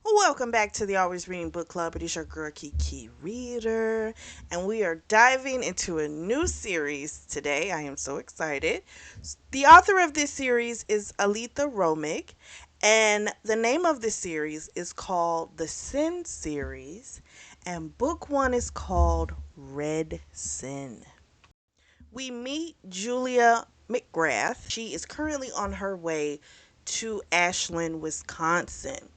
Welcome back to the Always Reading Book Club. It is your girl Kiki Reader, and we are diving into a new series today. I am so excited. The author of this series is Aleatha Romig, and the name of this series is called the Sin series, and book one is called Red Sin. We meet Julia McGrath. She is currently on her way to Ashland, Wisconsin.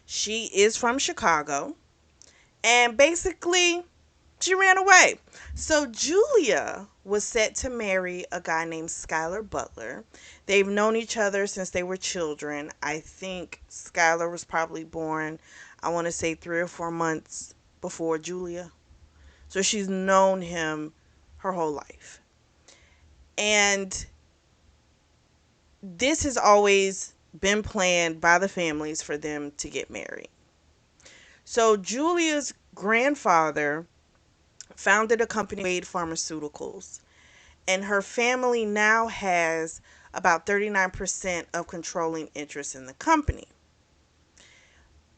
She is from Chicago, and basically she ran away. So Julia was set to marry a guy named Skylar Butler. They've known each other since they were children. I think Skylar was probably born, I want to say 3 or 4 months before Julia. So she's known him her whole life. And this has always been planned by the families for them to get married. So Julia's grandfather founded a company, Wade Pharmaceuticals, and her family now has about 39% of controlling interest in the company.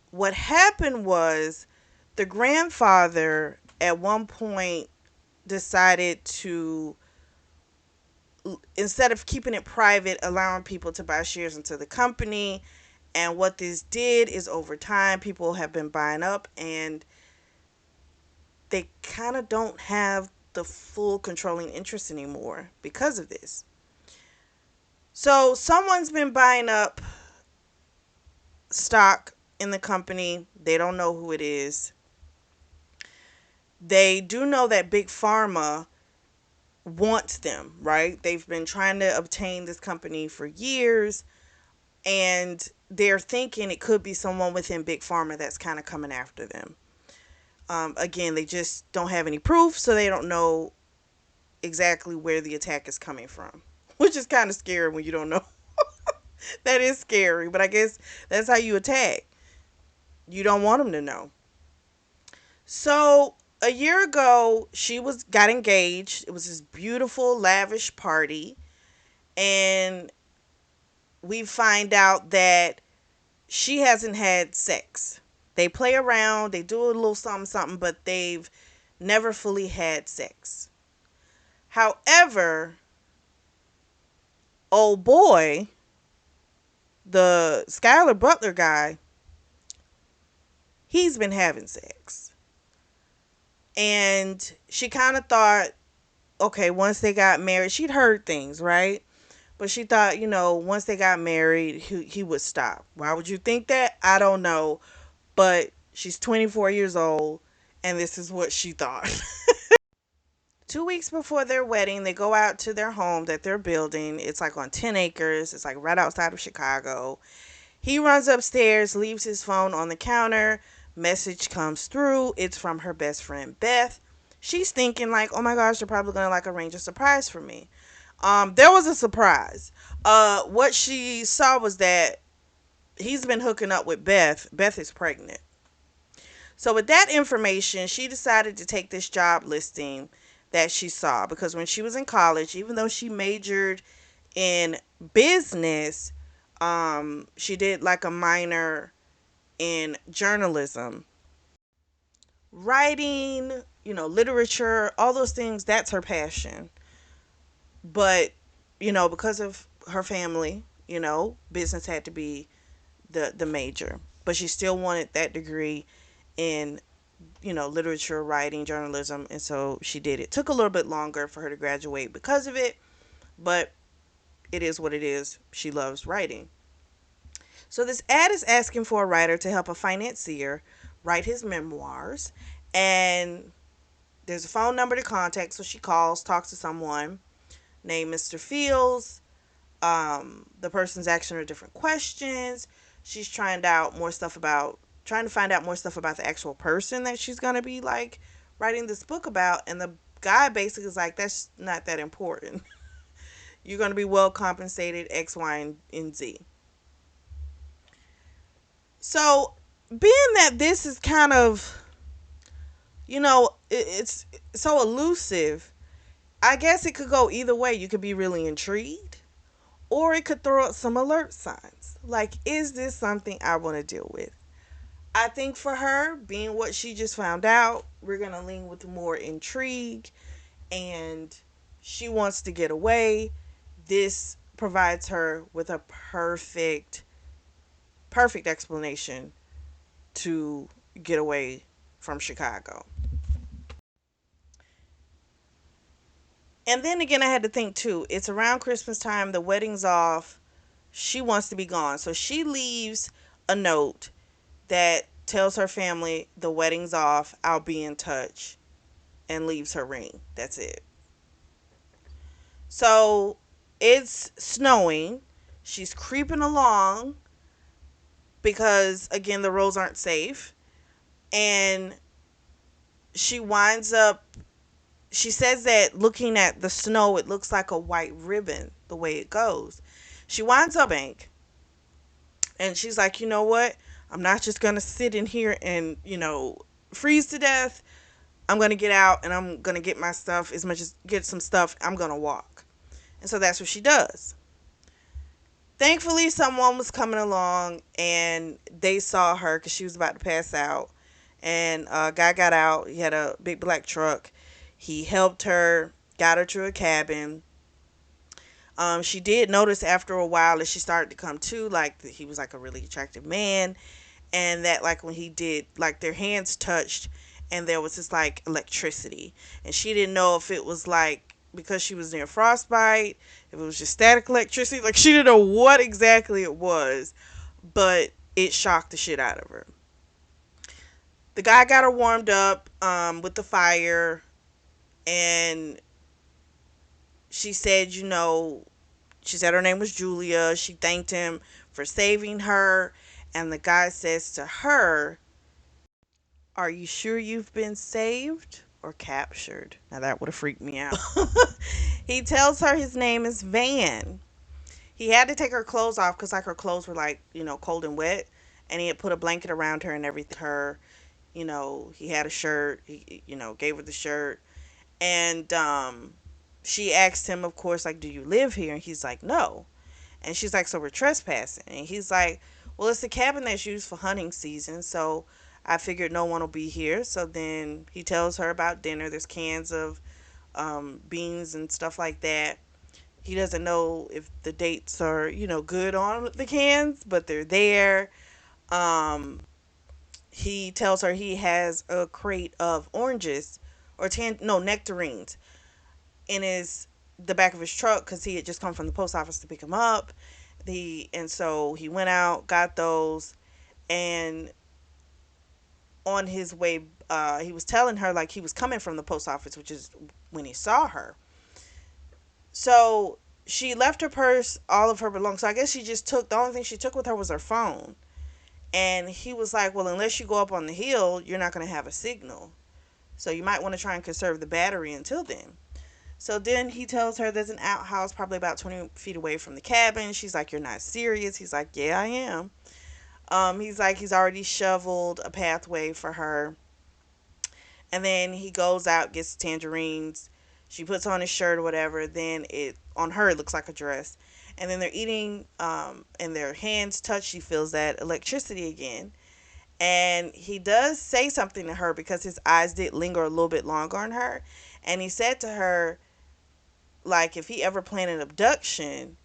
What happened was the grandfather at one point decided to, instead of keeping it private, allowing people to buy shares into the company. And what this did is over time, people have been buying up, and they kind of don't have the full controlling interest anymore because of this. So someone's been buying up stock in the company. They don't know who it is. They do know that Big Pharma wants them, right? They've been trying to obtain this company for years, and they're thinking it could be someone within Big Pharma that's kind of coming after them. Again, they just don't have any proof, so they don't know exactly where the attack is coming from, which is kind of scary when you don't know. That is scary, but I guess that's how you attack. You don't want them to know. So a year ago, she was got engaged. It was this beautiful, lavish party, and we find out that she hasn't had sex. They play around, they do a little something, something, but they've never fully had sex. However, old boy, the Skylar Butler guy, he's been having sex. And she kind of thought, okay, once they got married, she'd heard things, right? But she thought, once they got married, he would stop. Why would you think that? I don't know. But she's 24 years old, and this is what she thought. 2 weeks before their wedding, they go out to their home that they're building. It's like on 10 acres. It's like right outside of Chicago. He runs upstairs, leaves his phone on the counter. Message comes through. It's from her best friend, Beth. She's thinking like, oh my gosh, they're probably going to like arrange a surprise for me. There was a surprise. What she saw was that he's been hooking up with Beth. Beth is pregnant. So with that information, she decided to take this job listing that she saw, because when she was in college, even though she majored in business, she did like a minor in journalism, writing, literature, all those things. That's her passion. But because of her family, business had to be the major. But she still wanted that degree in literature, writing, journalism, and so she did it. Took a little bit longer for her to graduate because of it, but it is what it is. She loves writing. So this ad is asking for a writer to help a financier write his memoirs, and there's a phone number to contact. So she calls, talks to someone named Mr. Fields. The person's asking her different questions. She's trying to find out more stuff about the actual person that she's gonna be like writing this book about. And the guy basically is like, that's not that important. You're gonna be well compensated, X, Y, and Z. So being that this is kind of, it's so elusive, I guess it could go either way. You could be really intrigued, or it could throw up some alert signs. Like, is this something I want to deal with? I think for her, being what she just found out, we're going to lean with more intrigue, and she wants to get away. This provides her with a perfect explanation to get away from Chicago. And then again, I had to think too, it's around Christmas time, the wedding's off. She wants to be gone. So she leaves a note that tells her family the wedding's off, I'll be in touch, and leaves her ring. That's it. So it's snowing. She's creeping along because, again, the roads aren't safe. And she winds up, she says that looking at the snow, it looks like a white ribbon the way it goes. She winds up bank, and she's like, you know what? I'm not just going to sit in here and, freeze to death. I'm going to get out and I'm going to get my stuff, as much as get some stuff. I'm going to walk. And so that's what she does. Thankfully, someone was coming along and they saw her because she was about to pass out. And a guy got out. He had a big black truck. He helped her, got her to a cabin. She did notice after a while that she started to come to, like he was like a really attractive man, and that like when he did, like their hands touched, and there was this like electricity, and she didn't know if it was like because she was near frostbite, if it was just static electricity, like she didn't know what exactly it was, but it shocked the shit out of her. The guy got her warmed up with the fire, and she said, she said her name was Julia. She thanked him for saving her. And the guy says to her, are you sure you've been saved or captured? Now that would have freaked me out. He tells her his name is Van. He had to take her clothes off because like her clothes were like, cold and wet. And he had put a blanket around her and everything. He had a shirt. He, gave her the shirt. And she asked him, of course, like, do you live here? And he's like, no. And she's like, so we're trespassing. And he's like, well, it's a cabin that's used for hunting season. So I figured no one will be here. So then he tells her about dinner. There's cans of beans and stuff like that. He doesn't know if the dates are, good on the cans, but they're there. Um, he tells her he has a crate of oranges or nectarines in the back of his truck because he had just come from the post office to pick him up. And so he went out, got those, and on his way, he was telling her like he was coming from the post office, which is when he saw her. So she left her purse, all of her belongings. So I guess she just took, the only thing she took with her was her phone. And he was like, well, unless you go up on the hill, you're not going to have a signal. So you might want to try and conserve the battery until then. So then he tells her there's an outhouse probably about 20 feet away from the cabin. She's like, you're not serious? He's like, yeah, I am. He's like, he's already shoveled a pathway for her. And then he goes out, gets tangerines. She puts on his shirt or whatever. Then on her, it looks like a dress. And then they're eating, and their hands touch. She feels that electricity again. And he does say something to her because his eyes did linger a little bit longer on her. And he said to her, like, if he ever planned an abduction,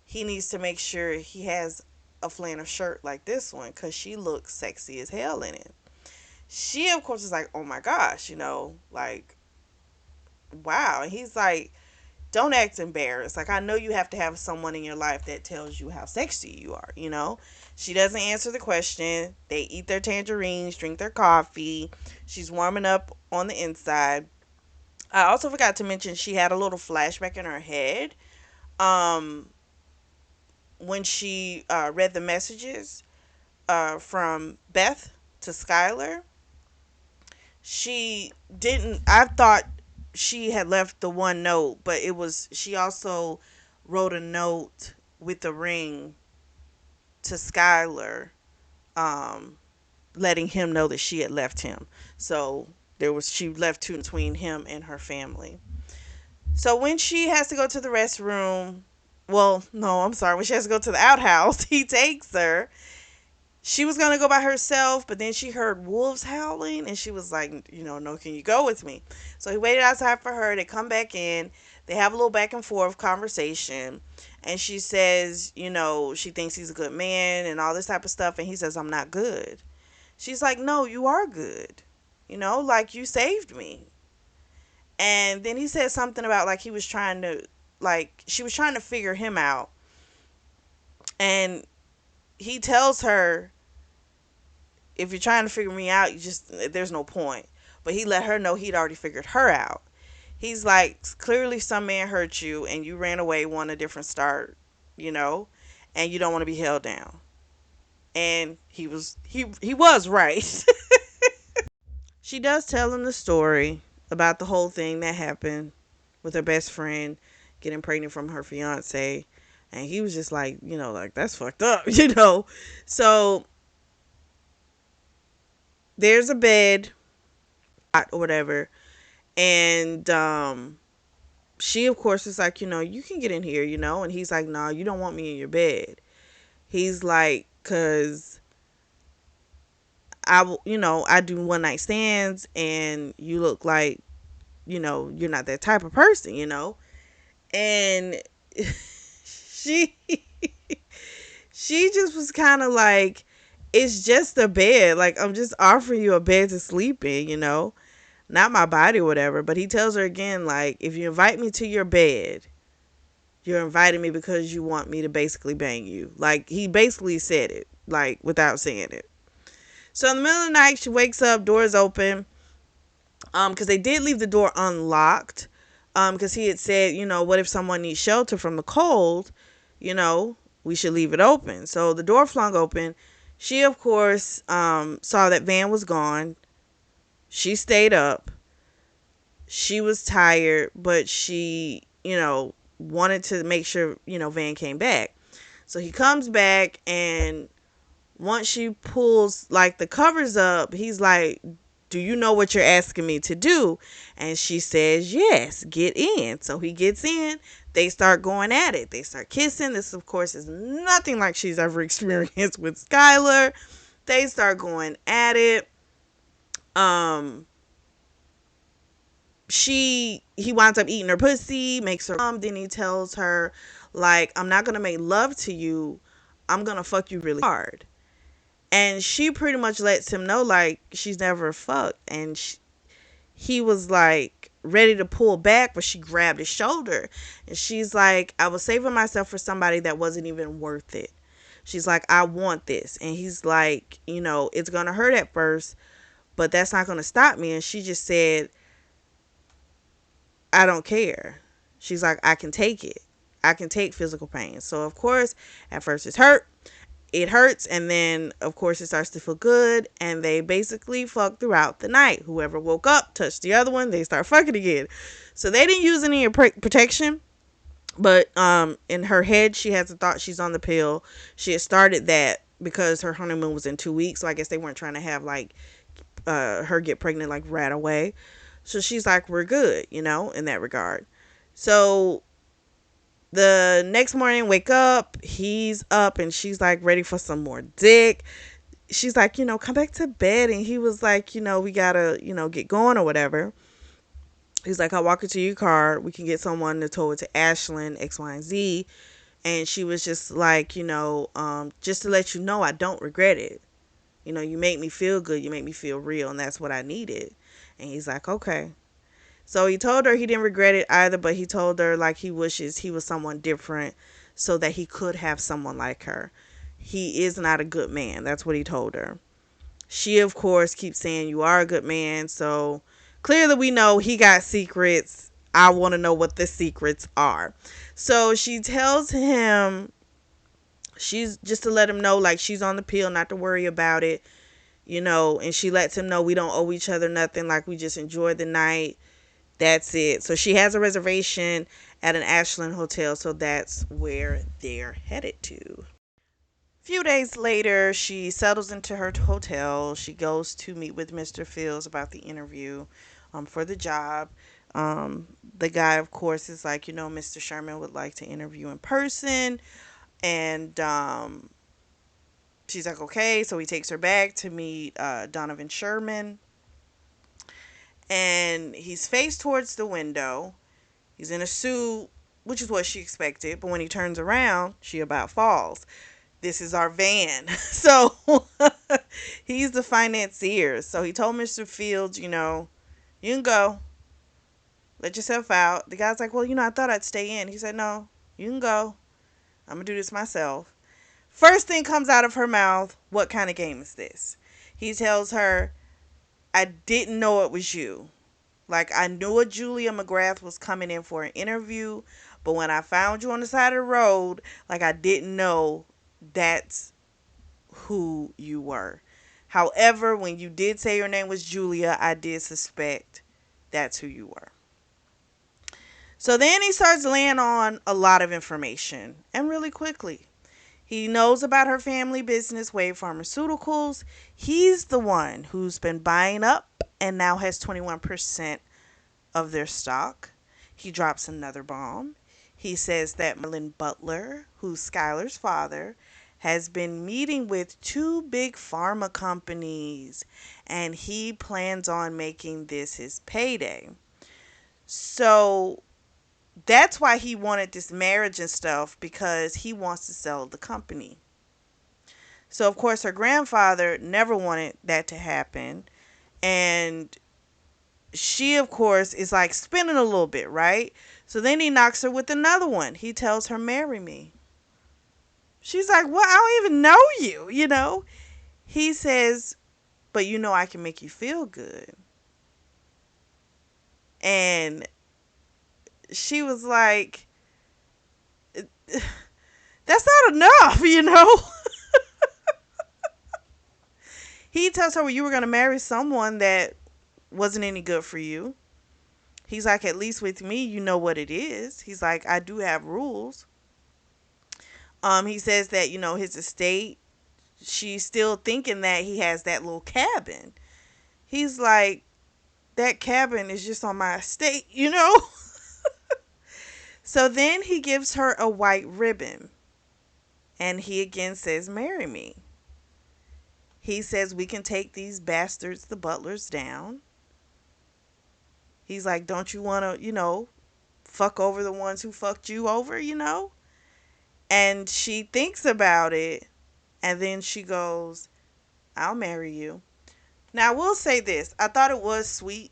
he needs to make sure he has a flannel shirt like this one because she looks sexy as hell in it. She, of course, is like, oh my gosh, like, wow. And he's like, don't act embarrassed. Like, I know you have to have someone in your life that tells you how sexy you are. She doesn't answer the question. They eat their tangerines, drink their coffee. She's warming up on the inside. I also forgot to mention she had a little flashback in her head um, when she read the messages from Beth to Skylar. She didn't, I thought she had left the one note, but she also wrote a note with the ring to Skylar, um, letting him know that she had left him. So she left two between him and her family. So when she has to go to the restroom, well, no, I'm sorry, when she has to go to the outhouse, he takes her She was gonna go by herself, but then she heard wolves howling, and she was like, no, can you go with me? So he waited outside for her. They come back in. They have a little back and forth conversation, and she says, she thinks he's a good man and all this type of stuff, and he says, I'm not good. She's like, no, you are good. Like you saved me. And then he said something about like he was trying to, like she was trying to figure him out, and he tells her, if you're trying to figure me out, there's no point. But he let her know he'd already figured her out. He's like, clearly some man hurt you and you ran away, want a different start, you know, and you don't want to be held down. And he was right. She does tell him the story about the whole thing that happened with her best friend getting pregnant from her fiance. And he was just like, like that's fucked up, So there's a bed or whatever. And she of course is like, you can get in here, and he's like, no, you don't want me in your bed. He's like, cause I do one night stands, and you look like, you're not that type of person, and she she just was kind of like, it's just a bed, like I'm just offering you a bed to sleep in, not my body or whatever. But he tells her again, like, if you invite me to your bed, you're inviting me because you want me to basically bang you. Like, he basically said it, like, without saying it. So in the middle of the night, she wakes up, doors open, because they did leave the door unlocked, because he had said, what if someone needs shelter from the cold, you know, we should leave it open. So the door flung open. She, of course, saw that Van was gone. She stayed up. She was tired, but she, wanted to make sure, Van came back. So he comes back, and once she pulls like the covers up, he's like, do you know what you're asking me to do? And she says, yes, get in. So he gets in. They start going at it. They start kissing. This, of course, is nothing like she's ever experienced with Skylar. They start going at it. He winds up eating her pussy, makes her come. Then he tells her, like, I'm not gonna make love to you, I'm gonna fuck you really hard. And she pretty much lets him know, like, she's never fucked. And he was like ready to pull back, but she grabbed his shoulder, and she's like, I was saving myself for somebody that wasn't even worth it. She's like, I want this. And he's like, it's gonna hurt at first, but that's not gonna stop me. And she just said, I don't care. She's like, I can take it. I can take physical pain. So, of course, at first it hurts, and then, of course, it starts to feel good, and they basically fuck throughout the night. Whoever woke up, touched the other one, they start fucking again. So they didn't use any protection, but in her head, she has the thought she's on the pill. She had started that because her honeymoon was in 2 weeks, so I guess they weren't trying to have, like, her get pregnant, like, right away. So she's like, we're good, in that regard. So the next morning, wake up, he's up, and she's like ready for some more dick. She's like, come back to bed. And he was like, we gotta, get going or whatever. He's like, I'll walk you to your car. We can get someone to tow it to Ashland, X, Y, and Z. And she was just like, just to let you know, I don't regret it. You make me feel good. You make me feel real. And that's what I needed. And he's like, okay. So he told her he didn't regret it either, but he told her, like, he wishes he was someone different so that he could have someone like her. He is not a good man. That's what he told her. She, of course, keeps saying, you are a good man. So clearly we know he got secrets. I want to know what the secrets are. So she tells him, she's just to let him know, like, she's on the pill, not to worry about it, and she lets him know we don't owe each other nothing. Like, we just enjoyed the night. That's it. So she has a reservation at an Ashland hotel, so that's where they're headed to. A few days later, she settles into her hotel. She goes to meet with Mr. Fields about the interview for the job. The guy, of course, is like, Mr. Sherman would like to interview in person. And She's like, okay. So he takes her back to meet Donovan Sherman. And he's faced towards the window. He's in a suit, which is what she expected. But when he turns around, she about falls. This is our van. So he's the financier. So he told Mr. Fields, you can go. Let yourself out. The guy's like, well, I thought I'd stay in. He said, no, you can go. I'm going to do this myself. First thing comes out of her mouth, what kind of game is this? He tells her, I didn't know it was you. Like, I knew a Julia McGrath was coming in for an interview, but when I found you on the side of the road, like, I didn't know that's who you were. However, when you did say your name was Julia, I did suspect that's who you were. So then he starts laying on a lot of information, and really quickly. He knows about her family business, Wave Pharmaceuticals. He's the one who's been buying up and now has 21% of their stock. He drops another bomb. He says that Merlin Butler, who's Skylar's father, has been meeting with two big pharma companies and he plans on making this his payday. So that's why he wanted this marriage and stuff, because he wants to sell the company. So of course her grandfather never wanted that to happen, and she of course is like spinning a little bit, right? So then he knocks her with another one. He tells her, marry me. She's like, well, I don't even know you. He says, but I can make you feel good. And she was like, that's not enough. He tells her, well, you were going to marry someone that wasn't any good for you. He's like, at least with me, you know what it is. He's like, I do have rules. He says that, his estate, she's still thinking that he has that little cabin. He's like, that cabin is just on my estate. So then he gives her a white ribbon. And he again says, marry me. He says, we can take these bastards, the Butlers, down. He's like, don't you want to, fuck over the ones who fucked you over? And she thinks about it. And then she goes, I'll marry you. Now, I will say this. I thought it was sweet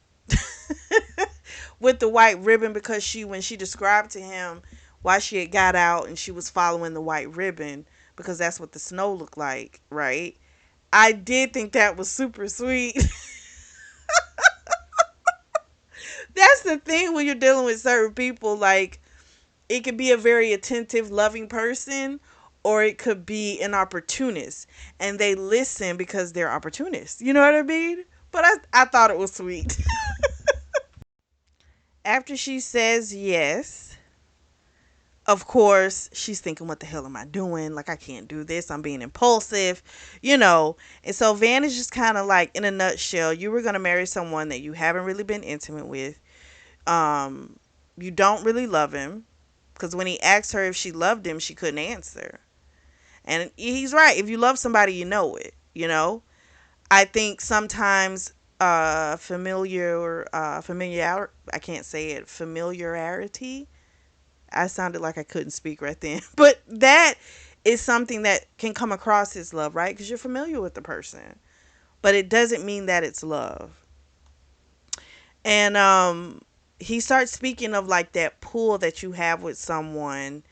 with the white ribbon, because when she described to him why she had got out and she was following the white ribbon, because that's what the snow looked like, right? I did think that was super sweet. That's the thing when you're dealing with certain people. Like, it could be a very attentive, loving person, or it could be an opportunist. And they listen because they're opportunists. You know what I mean? But I thought it was sweet. After she says yes, of course, she's thinking, what the hell am I doing? Like, I can't do this. I'm being impulsive. And so Van is just kind of like, in a nutshell, you were going to marry someone that you haven't really been intimate with. You don't really love him. Because when he asked her if she loved him, she couldn't answer. And he's right. If you love somebody, you know it. I think sometimes familiarity, I can't say it, familiarity. I sounded like I couldn't speak right then. But that is something that can come across as love, right? Because you're familiar with the person. But it doesn't mean that it's love. And he starts speaking of like that pull that you have with someone,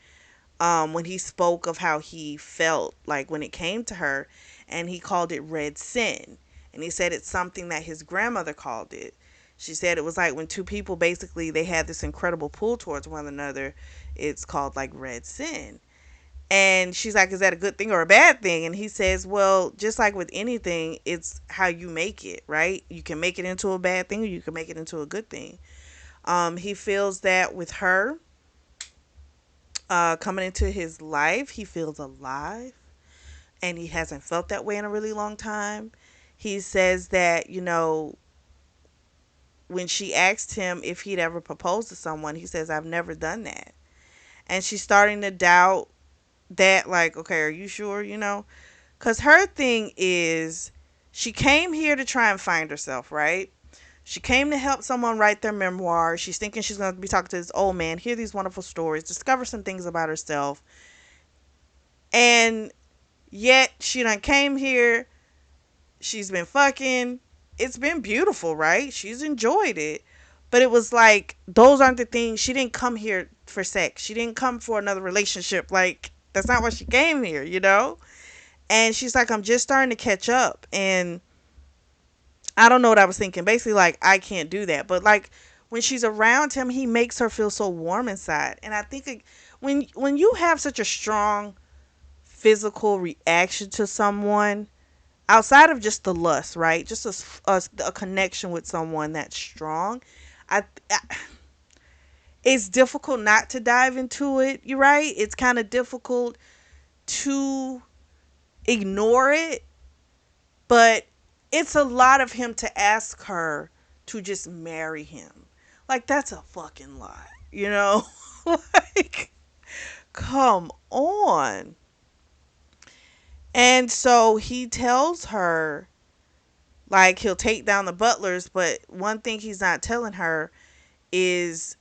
when he spoke of how he felt like when it came to her, and he called it red sin. And he said it's something that his grandmother called it. She said it was like when two people basically they had this incredible pull towards one another. It's called like red sin. And she's like, is that a good thing or a bad thing? And he says, well, just like with anything, it's how you make it, right? You can make it into a bad thing or you can make it into a good thing. He feels that with her coming into his life, he feels alive. And he hasn't felt that way in a really long time. He says that, when she asked him if he'd ever proposed to someone, he says, I've never done that. And she's starting to doubt that, like, okay, are you sure? Because her thing is, she came here to try and find herself, right? She came to help someone write their memoir. She's thinking she's going to be talking to this old man, hear these wonderful stories, discover some things about herself. And yet, she done came here. She's been fucking. It's been beautiful, right? She's enjoyed it. But it was like, those aren't the things. She didn't come here for sex. She didn't come for another relationship. Like, that's not why she came here, you know? And she's like, I'm just starting to catch up. And I don't know what I was thinking. Basically, like, I can't do that. But, like, when she's around him, he makes her feel so warm inside. And I think when you have such a strong physical reaction to someone, outside of just the lust, right? Just a connection with someone that's strong. I it's difficult not to dive into it. You're right. It's kind of difficult to ignore it, but it's a lot of him to ask her to just marry him. Like, that's a fucking lot, you know? Like, come on. And so he tells her, like, he'll take down the butlers, but one thing he's not telling her is,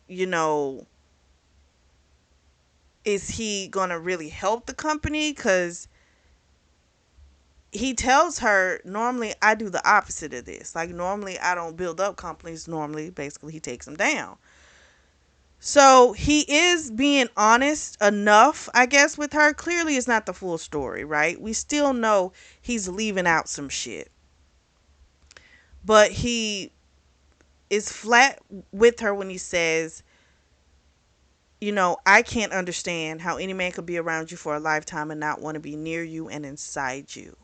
is he going to really help the company? Because he tells her, normally I do the opposite of this. Like, normally I don't build up companies. Normally, basically, he takes them down. So he is being honest enough, I guess, with her. Clearly, it's not the full story, right? We still know he's leaving out some shit. But he is flat with her when he says, I can't understand how any man could be around you for a lifetime and not want to be near you and inside you.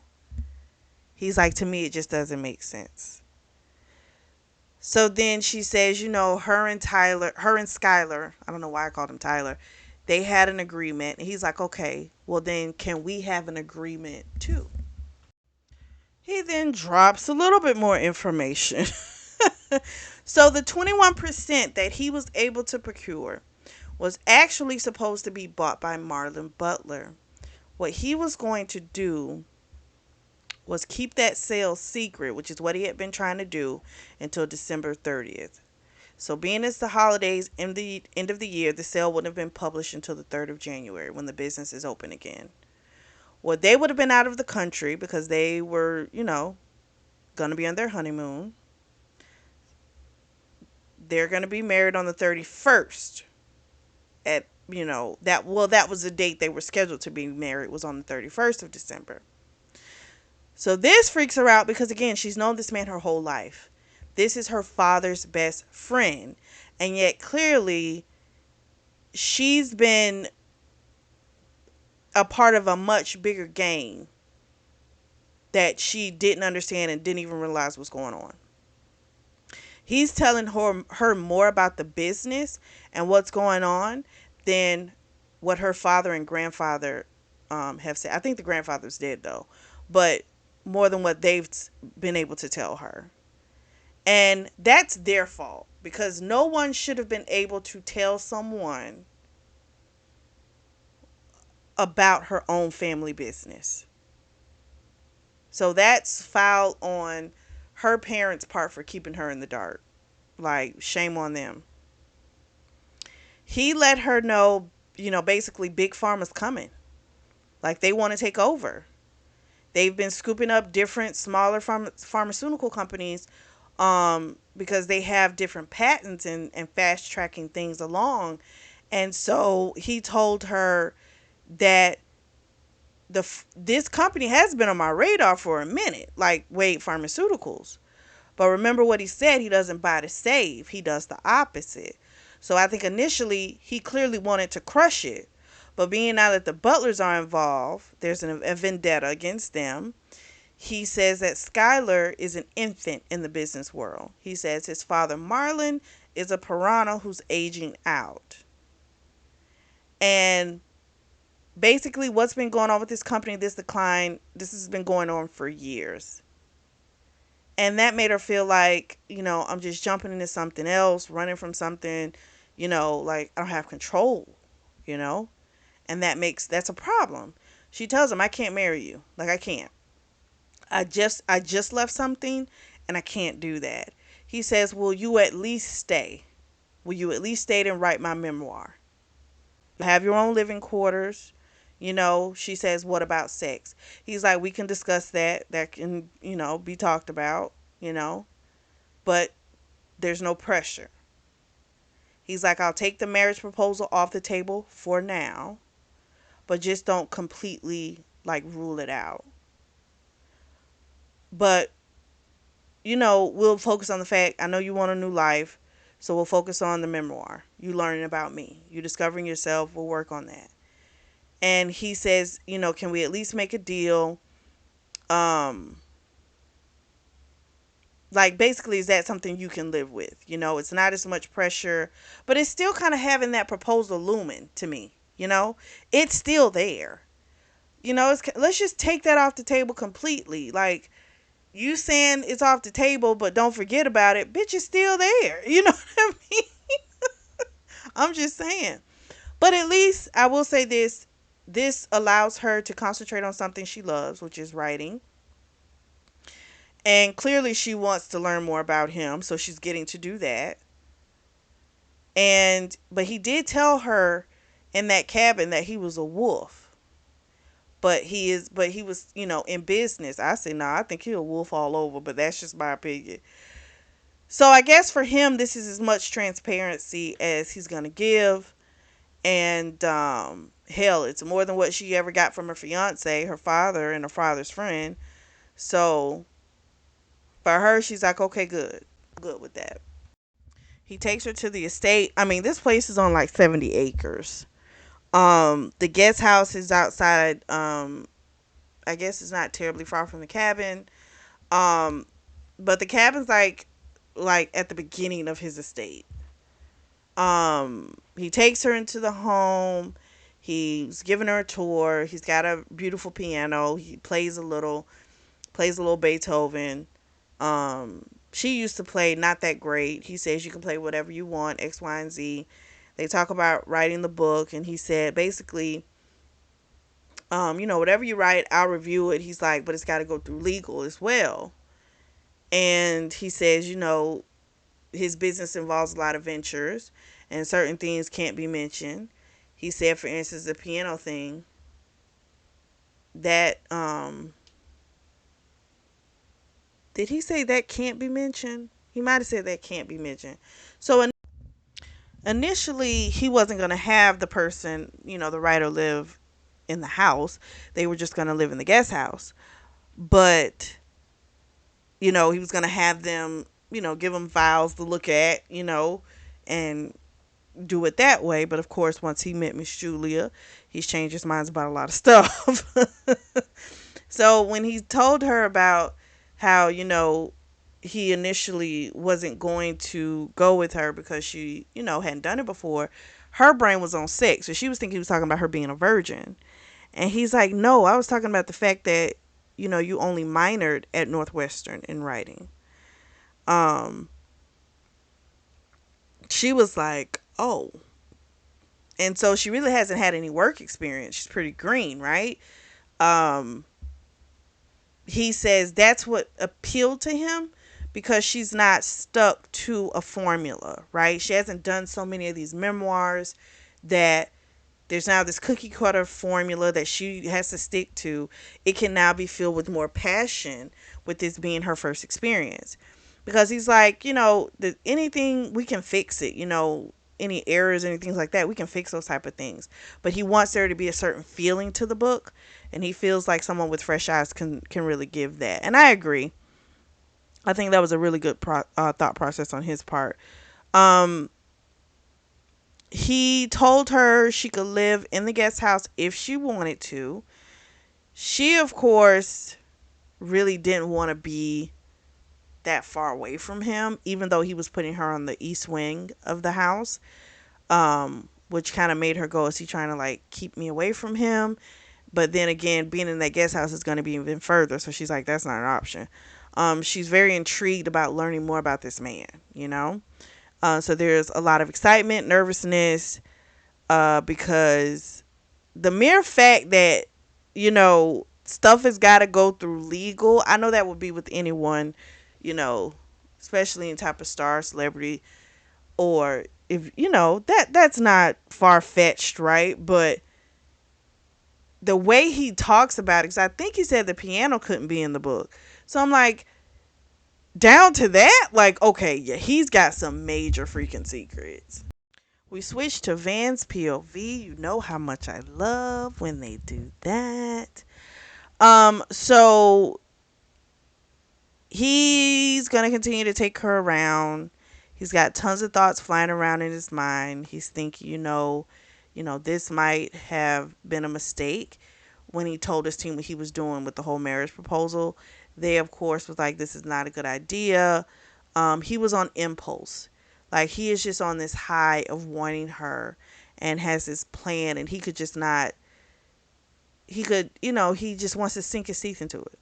He's like, to me, it just doesn't make sense. So then she says, her and Skylar, I don't know why I called him Tyler, they had an agreement. And he's like, okay, well then can we have an agreement too? He then drops a little bit more information. So the 21% that he was able to procure was actually supposed to be bought by Marlon Butler. What he was going to do was keep that sale secret, which is what he had been trying to do until December 30th. So being it's the holidays and the end of the year, the sale wouldn't have been published until the 3rd of January when the business is open again. Well, they would have been out of the country because they were, going to be on their honeymoon. They're going to be married on the 31st at, that was the date they were scheduled to be married, was on the 31st of December. So this freaks her out because, again, she's known this man her whole life. This is her father's best friend. And yet, clearly, she's been a part of a much bigger game that she didn't understand and didn't even realize was going on. He's telling her more about the business and what's going on than what her father and grandfather have said. I think the grandfather's dead, though. But more than what they've been able to tell her. And that's their fault, because no one should have been able to tell someone about her own family business. So that's foul on her parents' part for keeping her in the dark. Like, shame on them. He let her know, basically Big Pharma's coming. Like, they want to take over. They've been scooping up different smaller pharmaceutical companies because they have different patents and fast tracking things along. And so he told her that this company has been on my radar for a minute, like Wade Pharmaceuticals. But remember what he said, he doesn't buy to save, he does the opposite. So I think initially he clearly wanted to crush it. But being now that the Butlers are involved, there's a vendetta against them. He says that Skylar is an infant in the business world. He says his father, Marlon, is a piranha who's aging out. And basically what's been going on with this company, this decline, this has been going on for years. And that made her feel like, I'm just jumping into something else, running from something, like I don't have control, and that's a problem. She tells him, I can't marry you. Like, I can't. I just left something and I can't do that. He says, will you at least stay? Will you at least stay and write my memoir? You'll have your own living quarters. She says, what about sex? He's like, we can discuss that. That can, be talked about, you know, but there's no pressure. He's like, I'll take the marriage proposal off the table for now, but just don't completely like rule it out. But, we'll focus on the fact I know you want a new life, so we'll focus on the memoir. You learning about me. You discovering yourself. We'll work on that. And he says, can we at least make a deal? Um, like basically, is that something you can live with? It's not as much pressure, but it's still kind of having that proposal looming to me. It's still there. Let's just take that off the table completely. Like, you saying it's off the table, but don't forget about it. Bitch, it's still there. You know what I mean? I'm just saying. But at least I will say this. This allows her to concentrate on something she loves, which is writing. And clearly she wants to learn more about him, so she's getting to do that. But he did tell her in that cabin that he was a wolf. But he was, in business. I say, nah, I think he's a wolf all over, but that's just my opinion. So I guess for him, this is as much transparency as he's going to give. And hell, it's more than what she ever got from her fiance, her father, and her father's friend. So for her, she's like, okay, good. Good with that. He takes her to the estate. I mean, this place is on like 70 acres. The guest house is outside. I guess it's not terribly far from the cabin. Um, but the cabin's like at the beginning of his estate. He takes her into the home. He's giving her a tour. He's got a beautiful piano. He plays a little Beethoven. She used to play not that great. He says you can play whatever you want, X, Y, and Z. They talk about writing the book, and he said basically, whatever you write, I'll review it. He's like, but it's got to go through legal as well. And he says, his business involves a lot of ventures, and certain things can't be mentioned. He said, for instance, the piano thing, that did he say that can't be mentioned? He might have said that can't be mentioned. So initially, he wasn't going to have the person, the writer, live in the house. They were just going to live in the guest house. But, he was going to have them, give them files to look at, and do it that way. But of course, once he met Miss Julia, he's changed his minds about a lot of stuff. So when he told her about how, he initially wasn't going to go with her because she, hadn't done it before, her brain was on sex. So she was thinking he was talking about her being a virgin. And he's like, no, I was talking about the fact that, you only minored at Northwestern in writing. Um, she was like, oh. And so she really hasn't had any work experience. She's pretty green, right? Um, he says that's what appealed to him because she's not stuck to a formula, right? She hasn't done so many of these memoirs that there's now this cookie cutter formula that she has to stick to. It can now be filled with more passion with this being her first experience. Because he's like, anything, we can fix it, any errors, anything like that, we can fix those type of things. But he wants there to be a certain feeling to the book, and he feels like someone with fresh eyes can really give that. And I agree. I think that was a really good thought process on his part. Um, he told her she could live in the guest house if she wanted to. She, of course, really didn't want to be that far away from him, even though he was putting her on the east wing of the house, which kind of made her go, is he trying to like keep me away from him? But then again, being in that guest house is going to be even further, so she's like, that's not an option. She's very intrigued about learning more about this man, so there's a lot of excitement, nervousness, because the mere fact that stuff has got to go through legal. I know that would be with anyone, you know, especially in type of star celebrity, or if that's not far fetched, right? But the way he talks about it, because I think he said the piano couldn't be in the book. So I'm like, down to that, like, okay, yeah, he's got some major freaking secrets. We switch to Van's POV. You know how much I love when they do that. So he's gonna continue to take her around. He's got tons of thoughts flying around in his mind. He's thinking, this might have been a mistake when he told his team what he was doing with the whole marriage proposal. They, of course, was like, this is not a good idea. He was on impulse. Like, he is just on this high of wanting her and has this plan, and he could just not, he just wants to sink his teeth into it.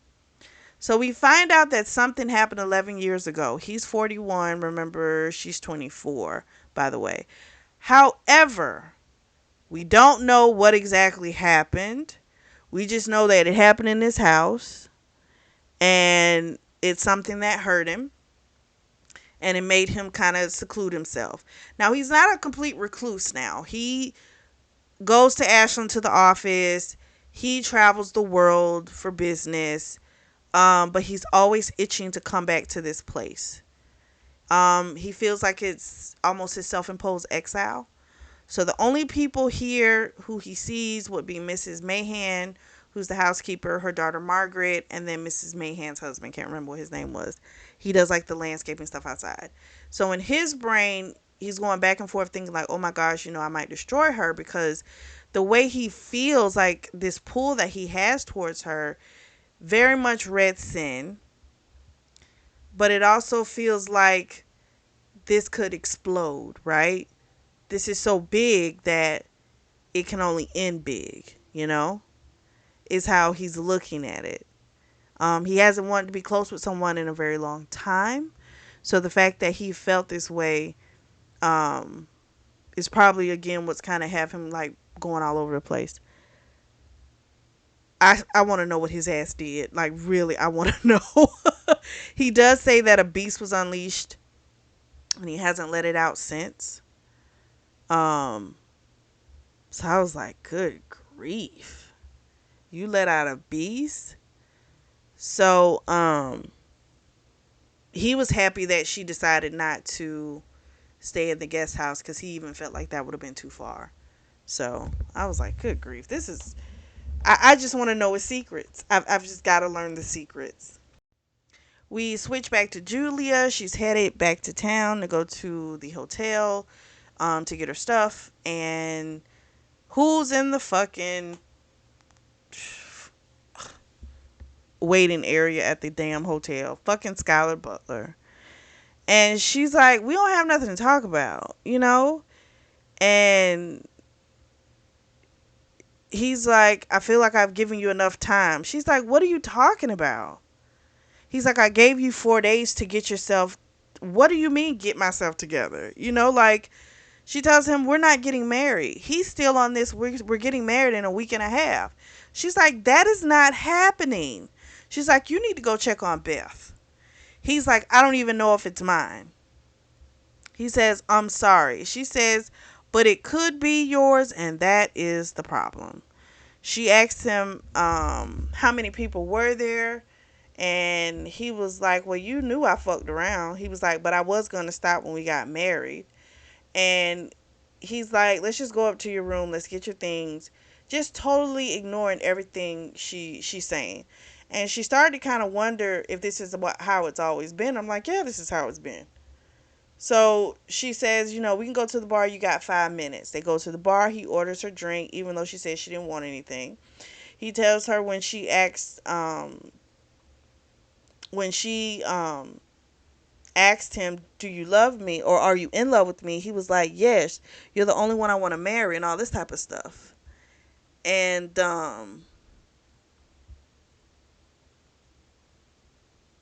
So we find out that something happened 11 years ago. He's 41. Remember, she's 24, by the way. However, we don't know what exactly happened. We just know that it happened in his house, and it's something that hurt him, and it made him kind of seclude himself. Now, he's not a complete recluse now. He goes to Ashland to the office. He travels the world for business. But he's always itching to come back to this place. He feels like it's almost his self-imposed exile. So the only people here who he sees would be Mrs. Mahan, who's the housekeeper, her daughter Margaret, and then Mrs. Mahan's husband. Can't remember what his name was. He does like the landscaping stuff outside. So in his brain, he's going back and forth thinking like, oh my gosh, I might destroy her, because the way he feels, like this pull that he has towards her, very much red sin, but it also feels like this could explode, right? This is so big that it can only end big, is how he's looking at it. He hasn't wanted to be close with someone in a very long time. So the fact that he felt this way is probably, again, what's kind of have him like going all over the place. I want to know what his ass did. Like, really, I want to know. He does say that a beast was unleashed, and he hasn't let it out since. Um, so I was like, good grief. You let out a beast? So, he was happy that she decided not to stay at the guest house, because he even felt like that would have been too far. So I was like, good grief. I just want to know his secrets. I've just got to learn the secrets. We switch back to Julia. She's headed back to town to go to the hotel to get her stuff. And who's in the fucking waiting area at the damn hotel? Fucking Skylar Butler. And she's like, we don't have nothing to talk about, And he's like, I feel like I've given you enough time. She's like, what are you talking about? He's like, I gave you 4 days to get yourself. What do you mean, get myself together? Like, she tells him, we're not getting married. He's still on this, we're getting married in a week and a half. She's like, that is not happening. She's like, you need to go check on Beth. He's like, I don't even know if it's mine. He says, I'm sorry. She says, but it could be yours, and that is the problem. She asked him how many people were there, and he was like, well, you knew I fucked around. He was like, but I was going to stop when we got married. And he's like, let's just go up to your room. Let's get your things. Just totally ignoring everything she's saying. And she started to kind of wonder if this is how it's always been. I'm like, yeah, this is how it's been. So she says, we can go to the bar. You got 5 minutes. They go to the bar. He orders her drink, even though she said she didn't want anything. He tells her when she asked him, do you love me, or are you in love with me? He was like, yes, you're the only one I want to marry, and all this type of stuff. And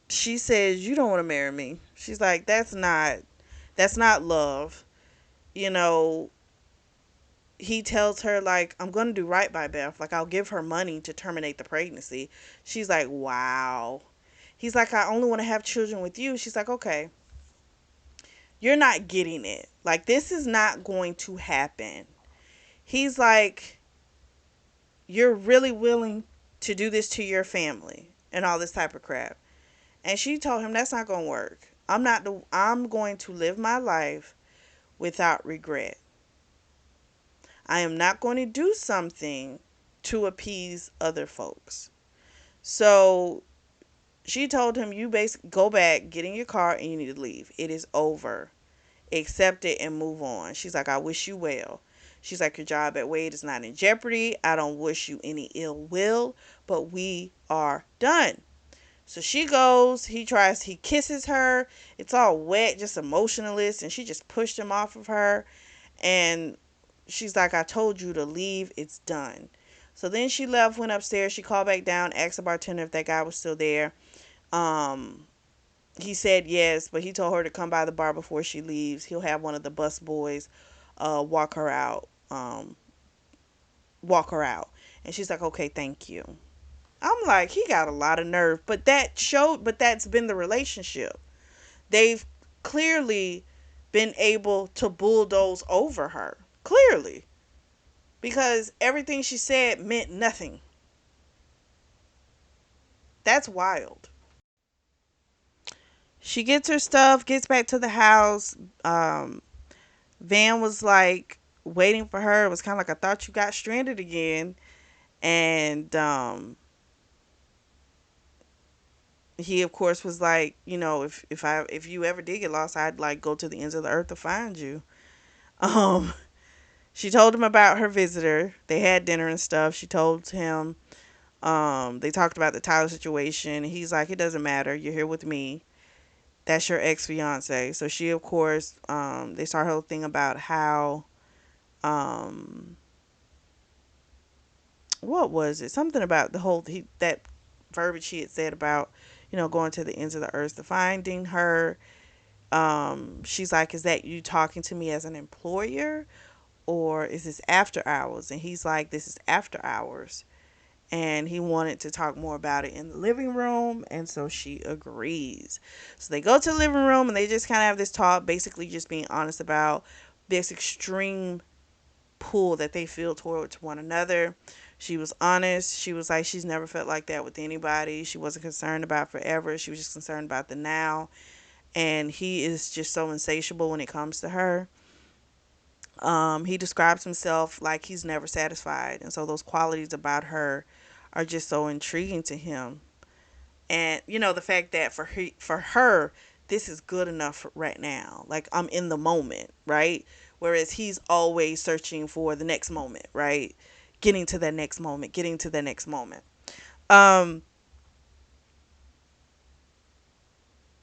she says, you don't want to marry me. She's like, that's not love. You know, he tells her, like, I'm going to do right by Beth. Like, I'll give her money to terminate the pregnancy. She's like, wow. He's like, I only want to have children with you. She's like, okay, you're not getting it. Like, this is not going to happen. He's like, you're really willing to do this to your family and all this type of crap. And she told him that's not going to work. I'm going to live my life without regret. I am not going to do something to appease other folks. So she told him, you basically go back, get in your car, and you need to leave. It is over. Accept it and move on. She's like, I wish you well. She's like, your job at Wade is not in jeopardy. I don't wish you any ill will, but we are done. So she goes, he kisses her. It's all wet, just emotionless, and she just pushed him off of her. And she's like, I told you to leave. It's done. So then she left, went upstairs. She called back down, asked the bartender if that guy was still there. Um, he said yes, but he told her to come by the bar before she leaves. He'll have one of the bus boys walk her out. Walk her out. And she's like, okay, thank you. I'm like, he got a lot of nerve. But that's been the relationship. They've clearly been able to bulldoze over her. Clearly. Because everything she said meant nothing. That's wild. She gets her stuff, gets back to the house. Um, Van was like waiting for her. It was kind of like, I thought you got stranded again. And he of course was like, if you ever did get lost, I'd like go to the ends of the earth to find you. Um, she told him about her visitor. They had dinner and stuff. She told him, they talked about the Tyler situation. He's like, it doesn't matter. You're here with me. That's your ex fiance. So she, of course, they start her whole thing about how, um, what was it? Something about the whole that verbiage she had said about, going to the ends of the earth to finding her. She's like, is that you talking to me as an employer, or is this after hours? And he's like, this is after hours. And he wanted to talk more about it in the living room, and so she agrees. So they go to the living room and they just kind of have this talk, basically just being honest about this extreme pull that they feel towards one another. She was honest. She was like, she's never felt like that with anybody. She wasn't concerned about forever. She was just concerned about the now. And he is just so insatiable when it comes to her. He describes himself like he's never satisfied. And so those qualities about her are just so intriguing to him. And, the fact that for her, this is good enough right now. Like, I'm in the moment, right? Whereas he's always searching for the next moment, right? Getting to that next moment, getting to that next moment. Um,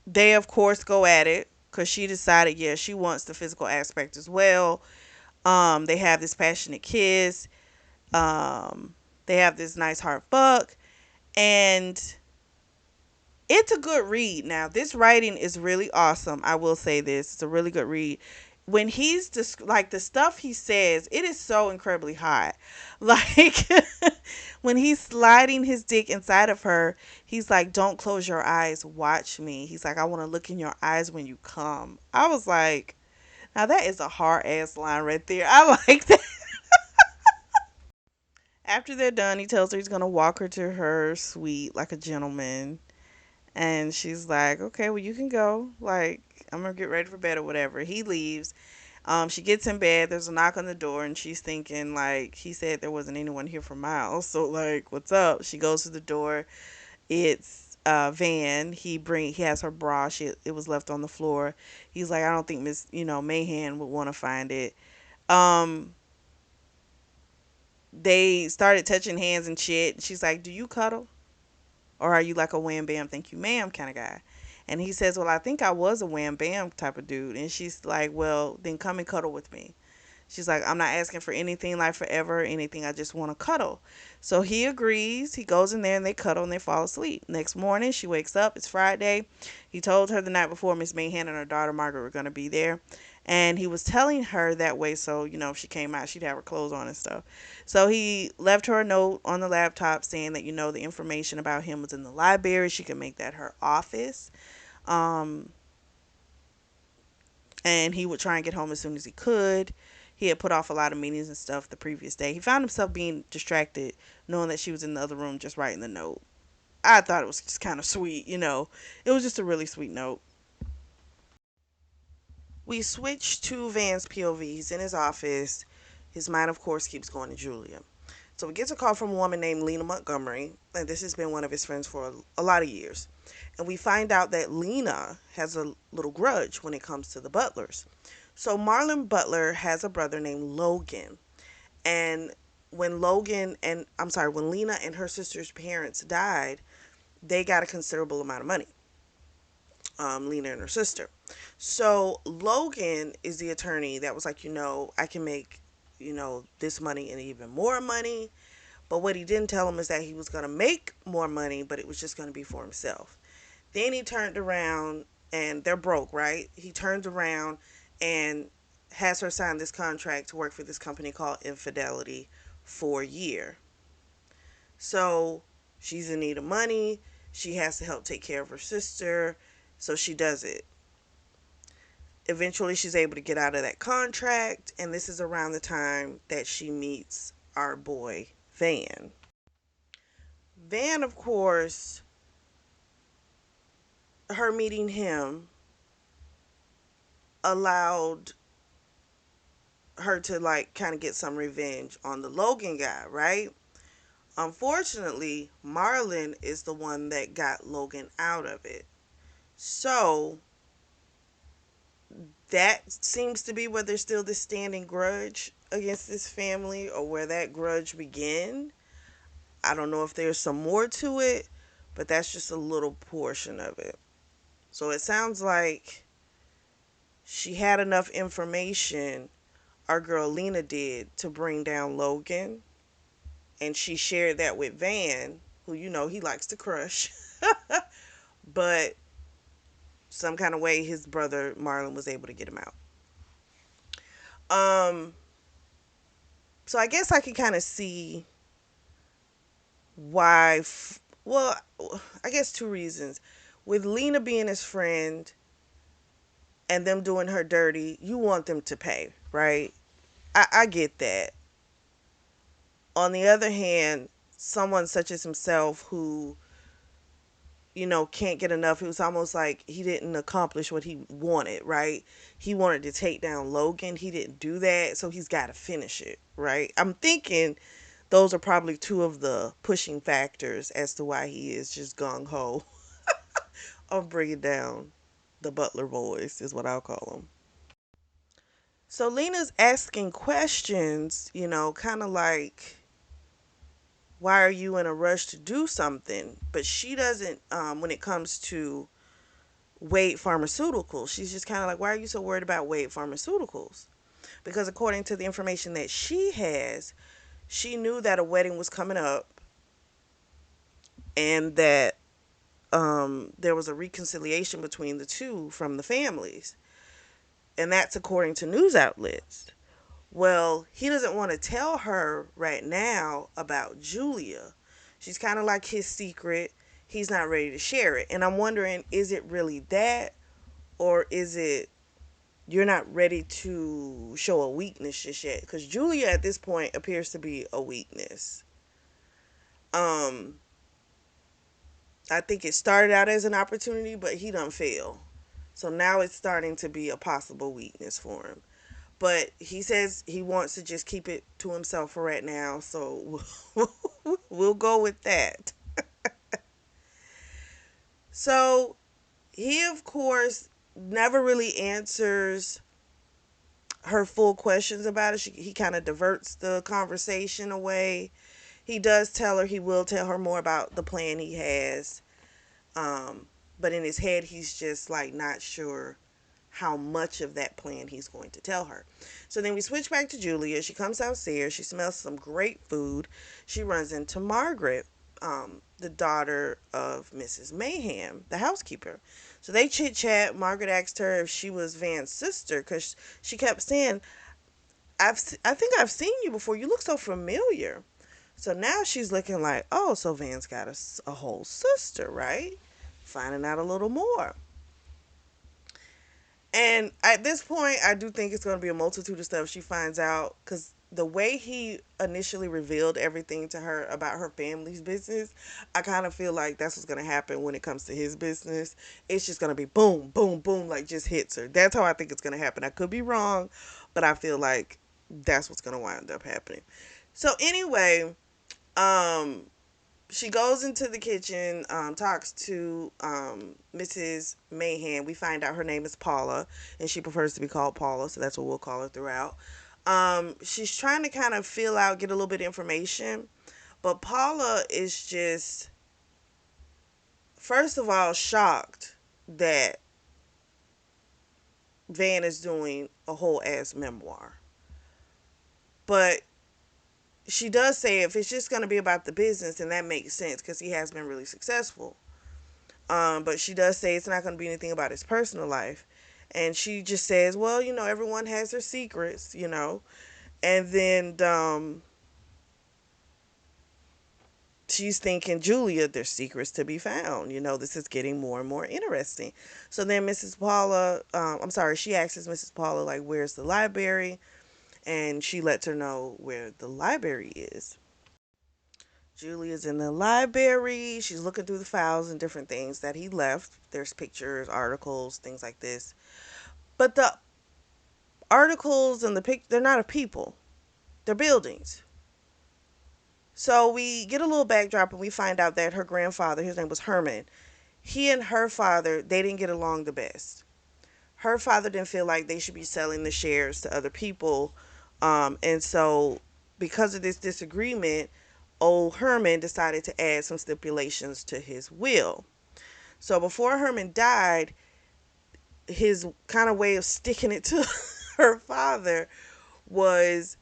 they, of course, go at it because she decided, yeah, she wants the physical aspect as well. They have this passionate kiss. Um, they have this nice hard fuck. And it's a good read. Now, this writing is really awesome. I will say this. It's a really good read. When he's like the stuff he says, it is so incredibly hot. Like when he's sliding his dick inside of her, he's like, "Don't close your eyes, watch me." He's like, "I want to look in your eyes when you come." I was like, "Now that is a hard ass line right there." I like that. After they're done, he tells her he's gonna walk her to her suite like a gentleman. And she's like, okay, well, you can go. Like, I'm going to get ready for bed or whatever. He leaves. She gets in bed. There's a knock on the door, and she's thinking, like, he said there wasn't anyone here for miles. So, like, what's up? She goes to the door. It's Van. He has her bra. It was left on the floor. He's like, I don't think Miss, Mahan would want to find it. Um, they started touching hands and shit. She's like, do you cuddle? Or are you like a wham bam, thank you ma'am kind of guy? And he says, well, I think I was a wham bam type of dude. And she's like, well, then come and cuddle with me. She's like, I'm not asking for anything like forever or anything. I just want to cuddle. So he agrees. He goes in there and they cuddle and they fall asleep. Next morning, she wakes up. It's Friday. He told her the night before Miss Mayhan and her daughter Margaret were going to be there. And he was telling her that way so, if she came out, she'd have her clothes on and stuff. So he left her a note on the laptop saying that, the information about him was in the library. She could make that her office. Um, and he would try and get home as soon as he could. He had put off a lot of meetings and stuff the previous day. He found himself being distracted, knowing that she was in the other room just writing the note. I thought it was just kind of sweet. It was just a really sweet note. We switch to Van's POV. He's in his office. His mind, of course, keeps going to Julia. So he gets a call from a woman named Lena Montgomery, and this has been one of his friends for a lot of years. And we find out that Lena has a little grudge when it comes to the Butlers. So Marlon Butler has a brother named Logan. And when Lena and her sister's parents died, they got a considerable amount of money. Lena and her sister. So Logan is the attorney that was like, I can make, this money and even more money. But what he didn't tell him is that he was going to make more money, but it was just going to be for himself. Then he turned around and they're broke, right? He turns around and has her sign this contract to work for this company called Infidelity for a year. So she's in need of money. She has to help take care of her sister. So she does it. Eventually, she's able to get out of that contract. And this is around the time that she meets our boy, Van. Van, of course, her meeting him allowed her to like kind of get some revenge on the Logan guy, right? Unfortunately, Marlon is the one that got Logan out of it. So that seems to be where there's still this standing grudge against this family or where that grudge began. I don't know if there's some more to it, but that's just a little portion of it. So it sounds like she had enough information, our girl Lena did, to bring down Logan. And she shared that with Van, who, he likes to crush. But some kind of way his brother Marlon was able to get him out. Um, so I guess I can kind of see why. Well, I guess two reasons. With Lena being his friend and them doing her dirty, you want them to pay, right? I get that. On the other hand, someone such as himself who, can't get enough, it was almost like he didn't accomplish what he wanted, right? He wanted to take down Logan. He didn't do that, so he's got to finish it, right? I'm thinking those are probably two of the pushing factors as to why he is just gung-ho of bringing down the Butler boys, is what I'll call them. So Lena's asking questions, kind of like, why are you in a rush to do something? But she doesn't, when it comes to Wade Pharmaceuticals, she's just kind of like, why are you so worried about Wade Pharmaceuticals? Because according to the information that she has, she knew that a wedding was coming up and that there was a reconciliation between the two from the families. And that's according to news outlets. Well, he doesn't want to tell her right now about Julia. She's kind of like his secret. He's not ready to share it. And I'm wondering, is it really that? Or is it you're not ready to show a weakness just yet? Because Julia at this point appears to be a weakness. Um, I think it started out as an opportunity, but he done fail. So now it's starting to be a possible weakness for him. But he says he wants to just keep it to himself for right now. So we'll go with that. So he, of course, never really answers her full questions about it. He kind of diverts the conversation away. He does tell her he will tell her more about the plan he has. But in his head, he's just like not sure how much of that plan he's going to tell her. So then we switch back to Julia. She comes downstairs. She smells some great food. She runs into Margaret, the daughter of Mrs. Mayhem, the housekeeper. So they chit chat. Margaret asked her if she was Van's sister because she kept saying, I think I've seen you before. You look so familiar. So now she's looking like, oh, so Van's got a whole sister, right? Finding out a little more. And at this point, I do think it's going to be a multitude of stuff she finds out because the way he initially revealed everything to her about her family's business, I kind of feel like that's what's going to happen when it comes to his business. It's just going to be boom, boom, boom, like just hits her. That's how I think it's going to happen. I could be wrong, but I feel like that's what's going to wind up happening. So, anyway, um, she goes into the kitchen, talks to Mrs. Mayhem. We find out her name is Paula, and she prefers to be called Paula, so that's what we'll call her throughout. She's trying to kind of feel out, get a little bit of information, but Paula is just, first of all, shocked that Van is doing a whole ass memoir. But she does say if it's just going to be about the business, then that makes sense because he has been really successful. But she does say it's not going to be anything about his personal life. And she just says, well, everyone has their secrets. And then she's thinking, Julia, there's secrets to be found. This is getting more and more interesting. So then Mrs. Paula, I'm sorry, she asks Mrs. Paula, like, where's the library? And she lets her know where the library is. Julia's in the library. She's looking through the files and different things that he left. There's pictures, articles, things like this. But the articles and they're not of people. They're buildings. So we get a little backdrop and we find out that her grandfather, his name was Herman, he and her father, they didn't get along the best. Her father didn't feel like they should be selling the shares to other people. And so because of this disagreement, old Herman decided to add some stipulations to his will. So before Herman died, his kind of way of sticking it to her father was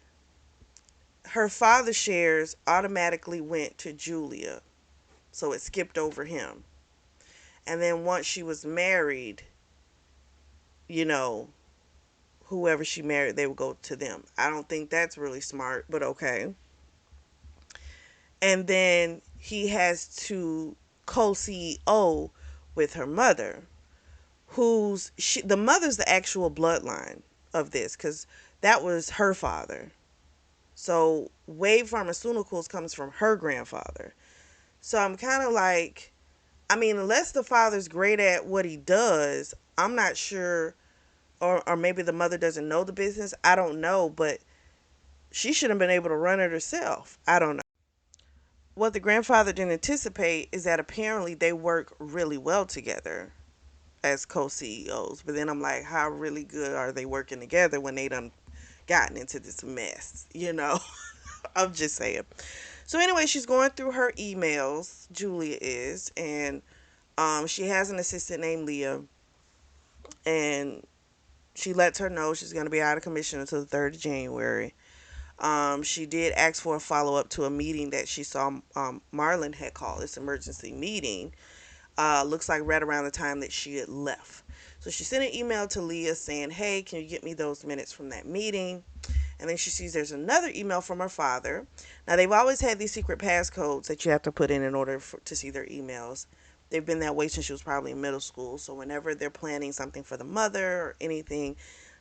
her father's shares automatically went to Julia. So it skipped over him. And then once she was married, you know, whoever she married, they would go to them. I don't think that's really smart, but okay. And then he has to co-CEO with her mother, the mother's the actual bloodline of this because that was her father. So Wave Pharmaceuticals comes from her grandfather. So I'm kind of like, I mean, unless the father's great at what he does, I'm not sure, or maybe the mother doesn't know the business. I don't know, but she should have been able to run it herself. I don't know. What the grandfather didn't anticipate is that apparently they work really well together as co-CEOs. But then I'm like, how really good are they working together when they done gotten into this mess? I'm just saying. So anyway, she's going through her emails, Julia is, and she has an assistant named Leah, and she lets her know she's going to be out of commission until the 3rd of January. She did ask for a follow-up to a meeting that she saw Marlon had called, this emergency meeting. Looks like right around the time that she had left. So she sent an email to Leah saying, hey, can you get me those minutes from that meeting? And then she sees there's another email from her father. Now, they've always had these secret passcodes that you have to put in order to see their emails. They've been that way since she was probably in middle school. So whenever they're planning something for the mother or anything,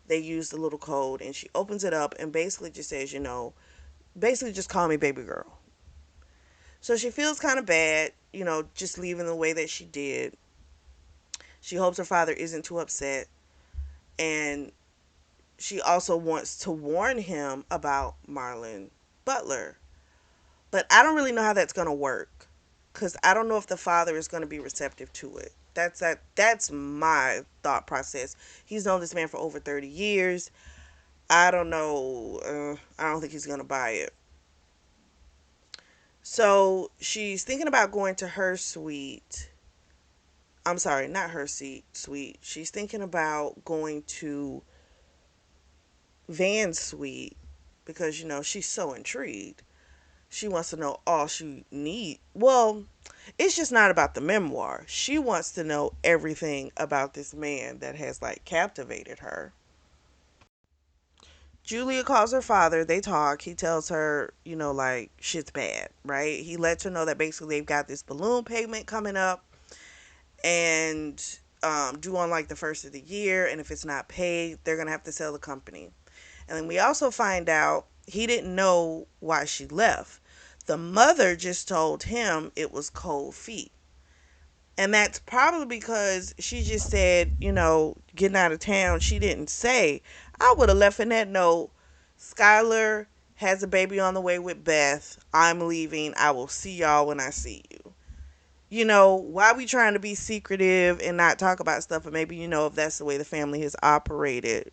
they use the little code. And she opens it up and basically just says, basically just call me baby girl. So she feels kind of bad, just leaving the way that she did. She hopes her father isn't too upset. And she also wants to warn him about Marlon Butler. But I don't really know how that's going to work because I don't know if the father is going to be receptive to it. That's my thought process. He's known this man for over 30 years. I don't know. I don't think he's going to buy it. So she's thinking about going to her suite I'm sorry, not her suite. She's thinking about going to Van's suite because, she's so intrigued. She wants to know all she need. Well, it's just not about the memoir. She wants to know everything about this man that has like captivated her. Julia calls her father. They talk. He tells her, like shit's bad, right? He lets her know that basically they've got this balloon payment coming up and due on like the first of the year. And if it's not paid, they're going to have to sell the company. And then we also find out he didn't know why she left. The mother just told him it was cold feet. And that's probably because she just said, getting out of town. She didn't say. I would have left in that note, Skylar has a baby on the way with Beth. I'm leaving. I will see y'all when I see you. Why we trying to be secretive and not talk about stuff? And maybe, if that's the way the family has operated,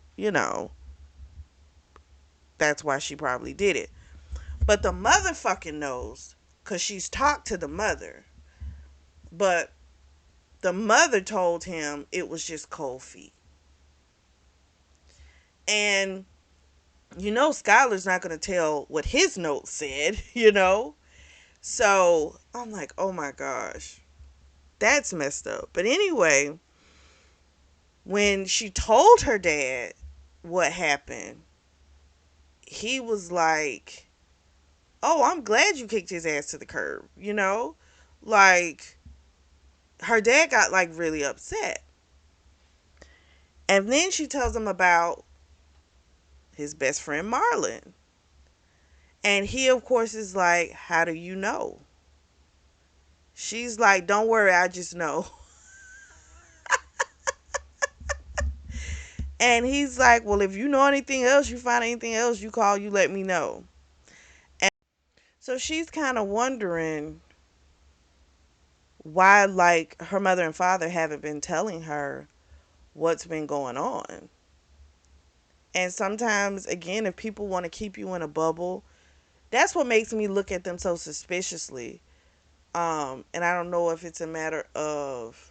that's why she probably did it. But the mother fucking knows because she's talked to the mother. But the mother told him it was just cold feet. And Skylar's not going to tell what his note said. So I'm like, oh my gosh, that's messed up. But anyway, when she told her dad what happened, he was like, oh, I'm glad you kicked his ass to the curb. Like, her dad got like really upset. And then she tells him about his best friend Marlon. And he, of course, is like, how do you know? She's like, don't worry, I just know. And he's like, well, if you know anything else, you find anything else, you call, you let me know. And so she's kind of wondering why, like, her mother and father haven't been telling her what's been going on. And sometimes, again, if people want to keep you in a bubble, that's what makes me look at them so suspiciously. And I don't know if it's a matter of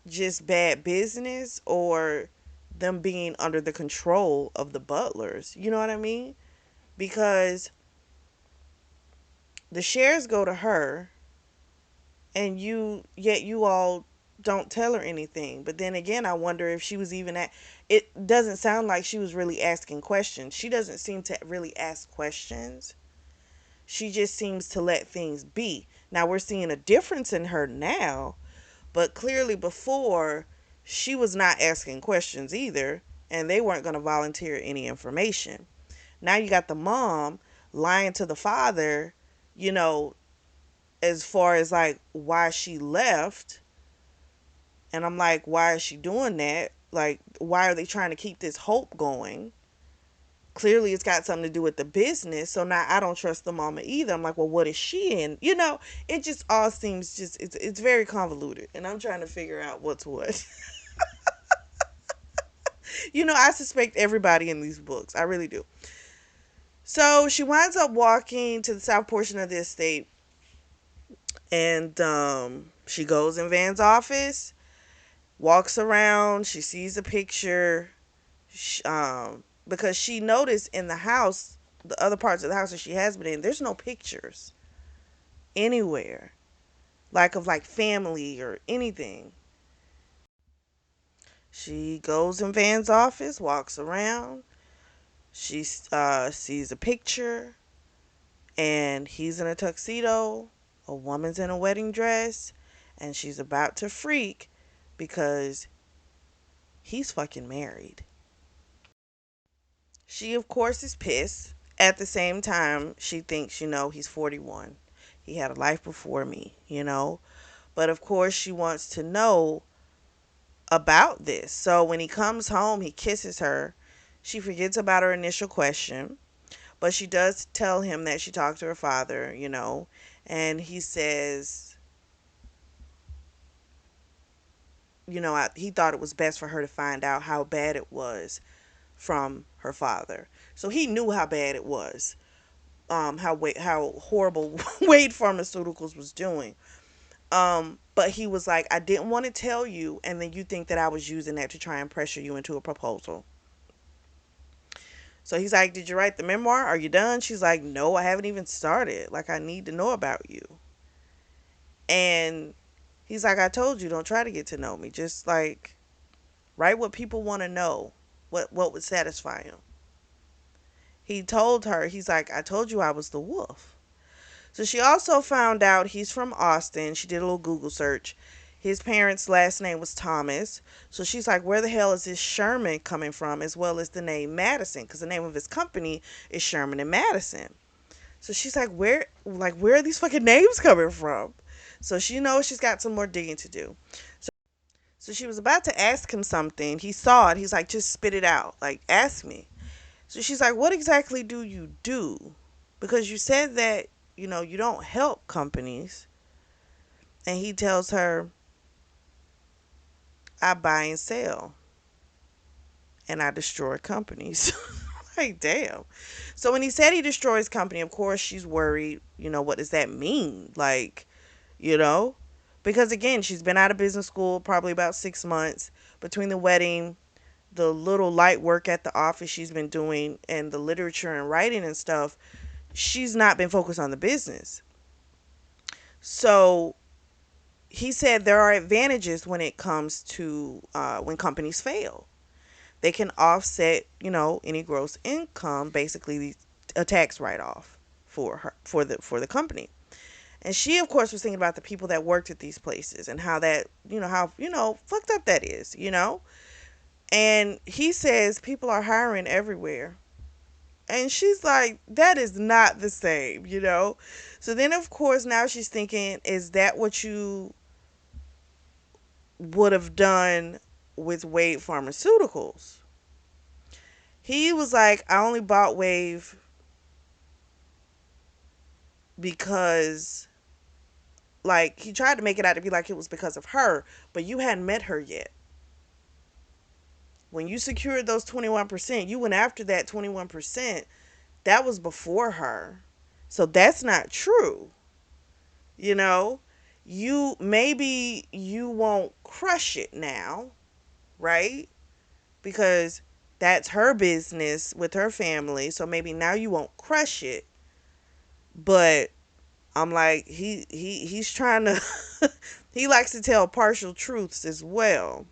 just bad business or them being under the control of the butlers. You know what I mean? Because the shares go to her and yet you all don't tell her anything. But then again, I wonder if she was even at, it doesn't sound like she was really asking questions. She doesn't seem to really ask questions. She just seems to let things be. Now we're seeing a difference in her now, but clearly before she was not asking questions either, and they weren't going to volunteer any information. Now you got the mom lying to the father, you know, as far as like why she left. And I'm like, why is she doing that? Like, why are they trying to keep this hope going? Clearly, it's got something to do with the business. So now I don't trust the mama either. I'm like, well, what is she in? It just all seems it's very convoluted. And I'm trying to figure out what's what. I suspect everybody in these books. I really do. So she winds up walking to the south portion of the estate. And she goes in Van's office, walks around. She sees a picture. Because she noticed in the house, the other parts of the house that she has been in, there's no pictures anywhere, like of like family or anything. She goes in Van's office, walks around. She sees a picture, and he's in a tuxedo. A woman's in a wedding dress, and she's about to freak because he's fucking married. She, of course, is pissed. At the same time, she thinks, he's 41. He had a life before me. But of course, she wants to know about this. So when he comes home, he kisses her. She forgets about her initial question, but she does tell him that she talked to her father. And he says, he thought it was best for her to find out how bad it was from her father. So he knew how bad it was. how horrible Wade Pharmaceuticals was doing. But he was like, I didn't want to tell you, and then you think that I was using that to try and pressure you into a proposal. So he's like, did you write the memoir? Are you done? She's like, no, I haven't even started. Like, I need to know about you. And he's like, I told you, don't try to get to know me. Just like write what people want to know. What would satisfy him. He told her, he's like, I told you I was the wolf. So she also found out he's from Austin. She did a little Google search. His parents' last name was Thomas. So she's like, where the hell is this Sherman coming from, as well as the name Madison? Because the name of his company is Sherman and Madison. So she's like, where are these fucking names coming from? So she knows she's got some more digging to do. So she was about to ask him something. He saw it. He's like, just spit it out. Like, ask me. So she's like, what exactly do you do? Because you said that, you don't help companies. And he tells her, I buy and sell. And I destroy companies. Like, damn. So when he said he destroys company, of course she's worried. What does that mean? Like, you know? Because again, she's been out of business school probably about 6 months. Between the wedding, the little light work at the office she's been doing, and the literature and writing and stuff, she's not been focused on the business. So he said there are advantages when it comes to when companies fail. They can offset, any gross income, basically a tax write off for her for the company. And she, of course, was thinking about the people that worked at these places and how that, how fucked up that is. And he says people are hiring everywhere. And she's like, that is not the same. So then, of course, now she's thinking, is that what you would have done with Wade Pharmaceuticals? He was like, I only bought Wave because, like, he tried to make it out to be like it was because of her, but you hadn't met her yet. When you secured those 21%, you went after that 21%. That was before her. So that's not true. You know, maybe you won't crush it now, right? Because that's her business with her family. So maybe now you won't crush it. But I'm like, he's trying to he likes to tell partial truths as well.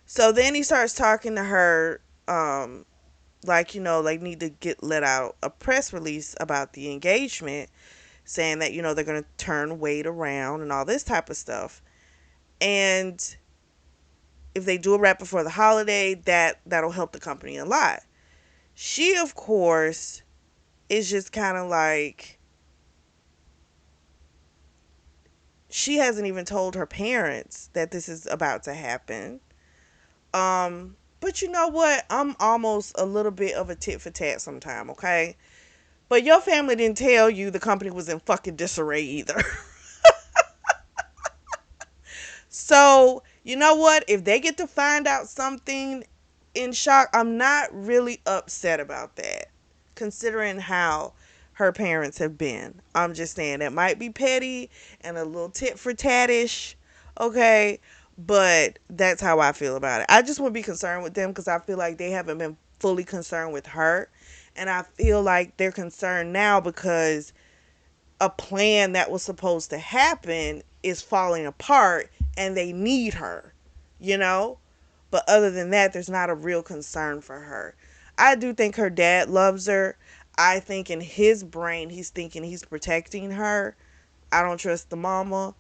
So then he starts talking to her, like, like need to get let out a press release about the engagement, saying that, they're gonna turn Wade around and all this type of stuff. And if they do a wrap before the holiday, that'll help the company a lot. She, of course, is just kind of like, she hasn't even told her parents that this is about to happen. But you know what? I'm almost a little bit of a tit for tat sometime, okay? But your family didn't tell you the company was in fucking disarray either. So, you know what? If they get to find out something in shock, I'm not really upset about that, considering how her parents have been. I'm just saying that might be petty and a little tit for tattish, okay? But that's how I feel about it. I just would be concerned with them because I feel like they haven't been fully concerned with her. And I feel like they're concerned now because a plan that was supposed to happen is falling apart and they need her, you know? But other than that, there's not a real concern for her. I do think her dad loves her. I think in his brain, he's thinking he's protecting her. I don't trust the mama.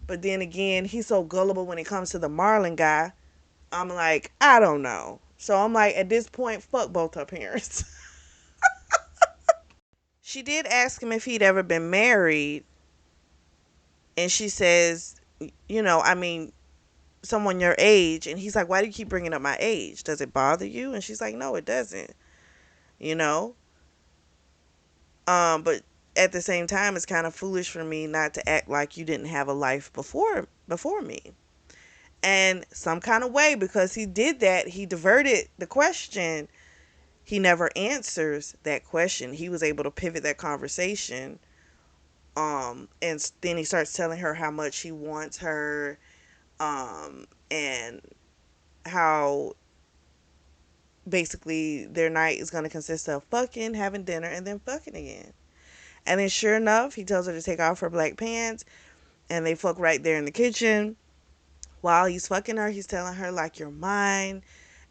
But then again, he's so gullible when it comes to the Marlon guy. I'm like, I don't know. So I'm like, at this point, fuck both her parents. She did ask him if he'd ever been married. And she says, I mean, someone your age. And he's like, why do you keep bringing up my age? Does it bother you? And she's like, no, it doesn't. You know? But at the same time, it's kind of foolish for me not to act like you didn't have a life before me. And some kind of way, because he did that, he diverted the question. he never answers that question. He was able to pivot that conversation. And then he starts telling her how much he wants her, and how basically their night is going to consist of fucking, having dinner, and then fucking again. And then sure enough, he tells her to take off her black pants, and they fuck right there in the kitchen. While he's fucking her, he's telling her, like, you're mine.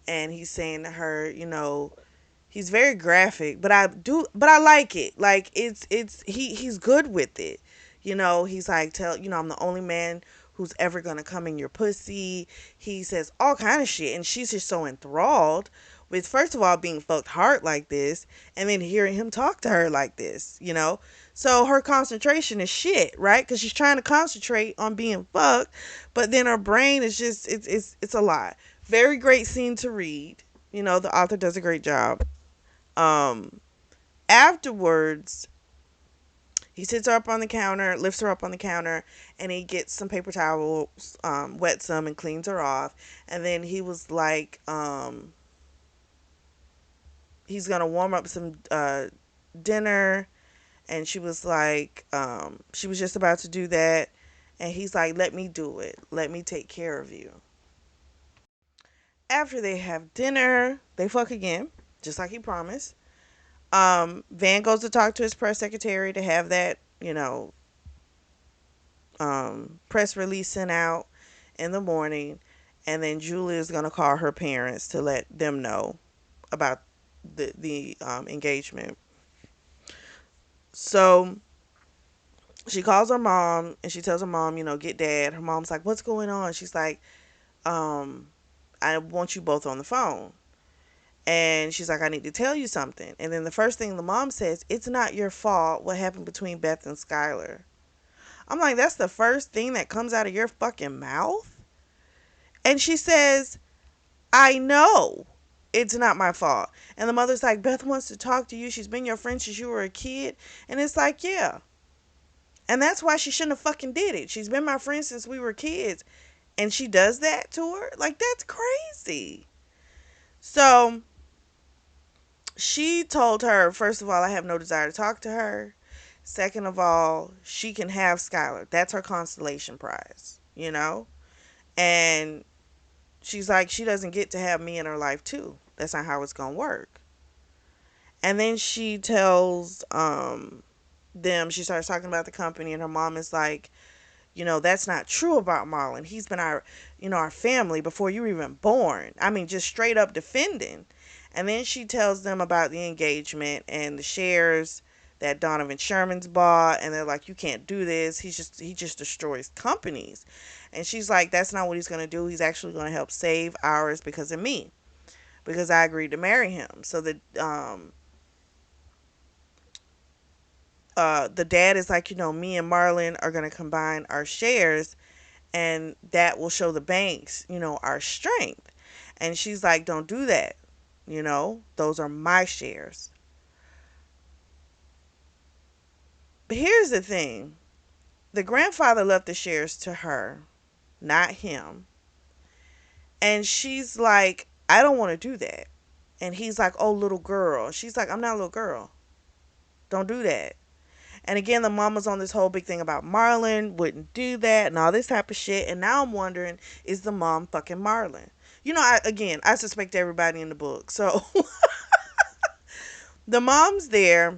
And he's saying to her, he's very graphic, but I like it. Like, he's good with it. He's like, I'm the only man who's ever gonna come in your pussy. He says all kind of shit, and she's just so enthralled with, first of all, being fucked hard like this, and then hearing him talk to her like this. So her concentration is shit, right? Because she's trying to concentrate on being fucked, but then her brain is just, it's a lot. Very great scene to read. The author does a great job. Um, Afterwards, he sits her up on the counter, lifts her up on the counter, and he gets some paper towels, wets them, and cleans her off. And then he was like, he's gonna warm up some dinner, and she was like, she was just about to do that, and he's like, let me do it. Let me take care of you. After they have dinner, they fuck again, just like he promised. Van goes to talk to his press secretary to have that, press release sent out in the morning. And then Julia is going to call her parents to let them know about the engagement. So she calls her mom and she tells her mom, get dad. Her mom's like, what's going on? She's like, um, I want you both on the phone. And she's like, I need to tell you something. And then the first thing the mom says, it's not your fault what happened between Beth and Skylar. I'm like, that's the first thing that comes out of your fucking mouth? And she says, I know it's not my fault. And the mother's like, Beth wants to talk to you. She's been your friend since you were a kid. And it's like, yeah. And that's why she shouldn't have fucking did it. She's been my friend since we were kids. And she does that to her? Like, that's crazy. So she told her, first of all, I have no desire to talk to her. Second of all, she can have Skylar. That's her consolation prize. And she's like, she doesn't get to have me in her life too. That's not how it's gonna work. And then she tells them, she starts talking about the company, and her mom is like, that's not true about Marlon. He's been our family before you were even born. I mean, just straight up defending. And then she tells them about the engagement and the shares that Donovan Sherman's bought, and they're like, you can't do this. He just destroys companies. And she's like, that's not what he's going to do. He's actually going to help save ours because of me, because I agreed to marry him. So the dad is like, me and Marlon are going to combine our shares, and that will show the banks, our strength. And she's like, don't do that. Those are my shares. But here's the thing. The grandfather left the shares to her, not him. And she's like, I don't want to do that. And he's like, oh, little girl. She's like, I'm not a little girl. Don't do that. And again, the mama's on this whole big thing about Marlon wouldn't do that and all this type of shit. And now I'm wondering, is the mom fucking Marlon? I suspect everybody in the book. So the mom's there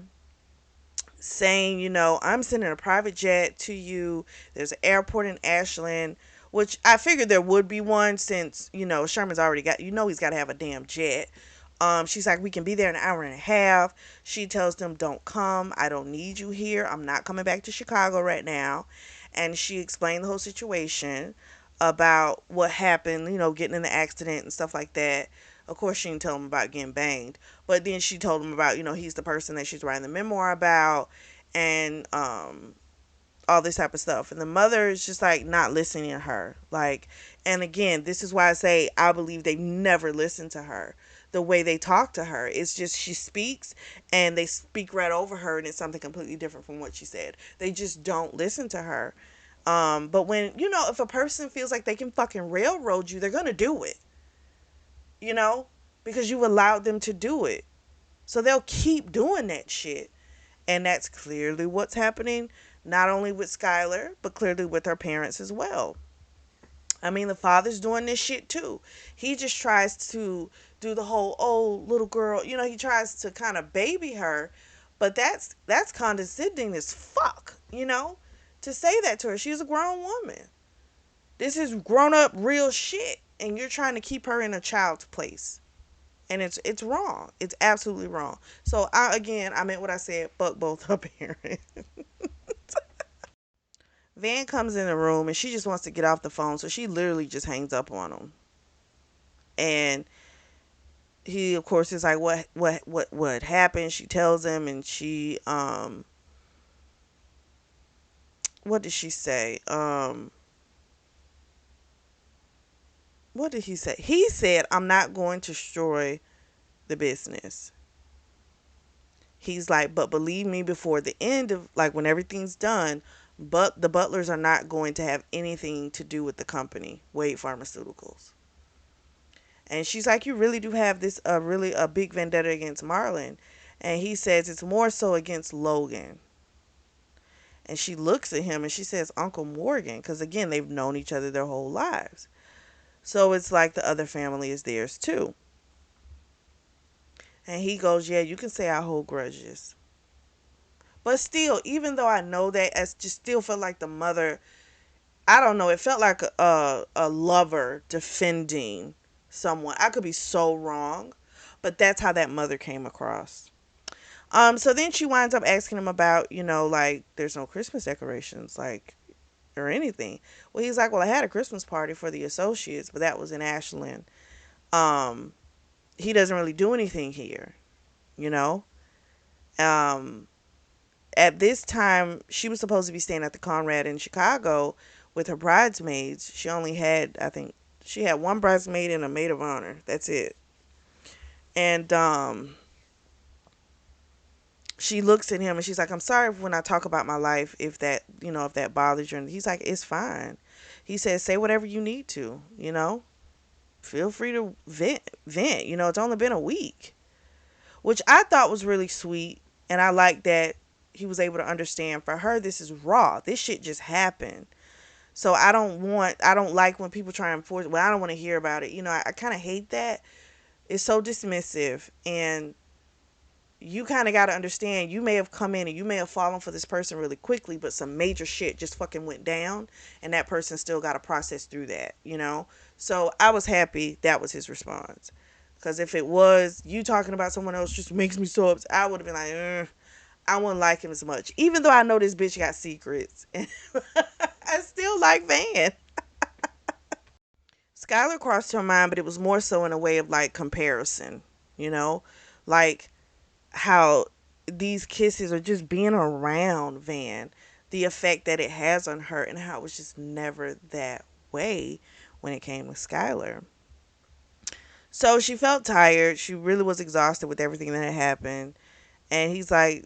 saying, I'm sending a private jet to you. There's an airport in Ashland, which I figured there would be one since, Sherman's already got, he's got to have a damn jet. She's like, we can be there in an hour and a half. She tells them, don't come. I don't need you here. I'm not coming back to Chicago right now. And she explained the whole situation about what happened, getting in the accident and stuff like that. Of course, she didn't tell him about getting banged. But then she told him about, he's the person that she's writing the memoir about, and all this type of stuff. And the mother is just like not listening to her. Like, and again, this is why I say I believe they never listen to her. The way they talk to her, it's just she speaks and they speak right over her, and it's something completely different from what she said. They just don't listen to her. But when, if a person feels like they can fucking railroad you, they're gonna do it. Because you've allowed them to do it. So they'll keep doing that shit. And that's clearly what's happening, not only with Skylar, but clearly with her parents as well. I mean, the father's doing this shit too. He just tries to do the whole, oh, little girl, he tries to kind of baby her, but that's condescending as fuck. To say that to her. She's a grown woman. This is grown up real shit, and you're trying to keep her in a child's place. And it's wrong. It's absolutely wrong. So I meant what I said. Fuck both her parents. Van comes in the room and she just wants to get off the phone, so she literally just hangs up on him. And he, of course, is like, what happened? She tells him, and what did she say? What did he say? He said, "I'm not going to destroy the business." He's like, "But believe me, before the end of, like, when everything's done, but the Butlers are not going to have anything to do with the company, Wade Pharmaceuticals." And she's like, "You really do have this really a big vendetta against Marlon." And he says, "It's more so against Logan." And she looks at him and she says, "Uncle Morgan," because again, they've known each other their whole lives. So it's like the other family is theirs too. And he goes, "Yeah, you can say I hold grudges." But still, even though I know that, I just still felt like the mother, I don't know, it felt like a lover defending someone. I could be so wrong, but that's how that mother came across. So then she winds up asking him about, like, there's no Christmas decorations, like, or anything. Well, he's like, "Well, I had a Christmas party for the associates, but that was in Ashland. Um, he doesn't really do anything here, you know? Um, at this time, she was supposed to be staying at the Conrad in Chicago with her bridesmaids. She only had, I think, she had one bridesmaid and a maid of honor. That's it. And she looks at him and she's like, "I'm sorry when I talk about my life, if that bothers you." And he's like, "It's fine." He says, "Say whatever you need to. Feel free to vent. It's only been a week." Which I thought was really sweet. And I like that he was able to understand, for her, this is raw. This shit just happened. So I don't like when people try and force, well, I don't want to hear about it. I kind of hate that. It's so dismissive. And you kind of got to understand, you may have come in and you may have fallen for this person really quickly, but some major shit just fucking went down, and that person still got to process through that. So I was happy that was his response. Because if it was you talking about someone else, just makes me so upset, I would have been like, I wouldn't like him as much. Even though I know this bitch got secrets. I still like Van. Skylar crossed her mind, but it was more so in a way of, like, comparison, you know? Like, how these kisses are just being around Van, the effect that it has on her, and how it was just never that way when it came with Skylar. So she felt tired. She really was exhausted with everything that had happened. And he's like,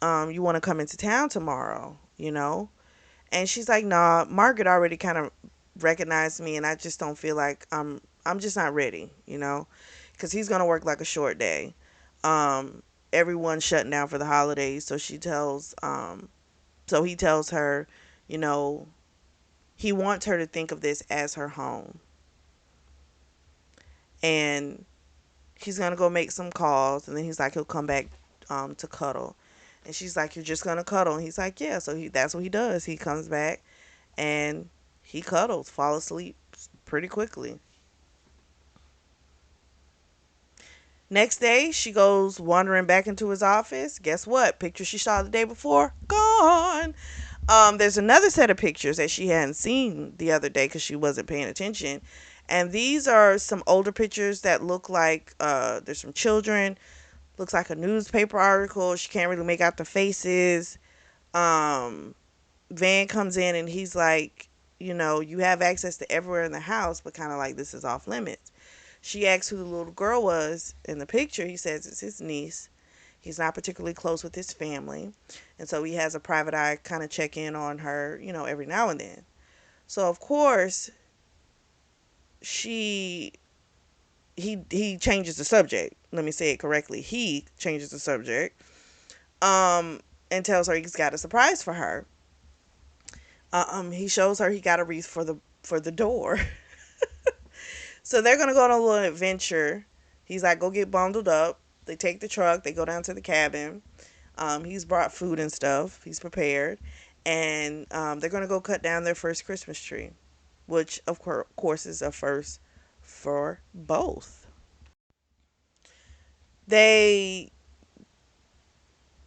"You want to come into town tomorrow? And she's like, "Nah, Margaret already kind of recognized me, and I just don't feel like I'm just not ready, because he's gonna work like a short day. Um, Everyone's shutting down for the holidays, so he tells her, you know, he wants her to think of this as her home, and he's gonna go make some calls, and then he's like, he'll come back to cuddle." And she's like, "You're just gonna cuddle?" And he's like, "Yeah." So that's what he does. He comes back and he cuddles, fall asleep pretty quickly. Next day, she goes wandering back into his office. Guess what? Picture she saw the day before, gone. There's another set of pictures that she hadn't seen the other day because she wasn't paying attention. And these are some older pictures that look like there's some children. Looks like a newspaper article. She can't really make out the faces. Um, Van comes in and he's like, "You have access to everywhere in the house, but kind of like this is off limits." She asks who the little girl was in the picture. He says it's his niece. He's not particularly close with his family. And so he has a private eye kind of check in on her, every now and then. So of course, she he changes the subject. let me say it correctly. He changes the subject, um, and tells her he's got a surprise for her. He shows her he got a wreath for the door. So they're gonna go on a little adventure. He's like, go get bundled up. They take the truck. They go down to the cabin. He's brought food and stuff. He's prepared, and they're gonna go cut down their first Christmas tree, which of course is a first for both. They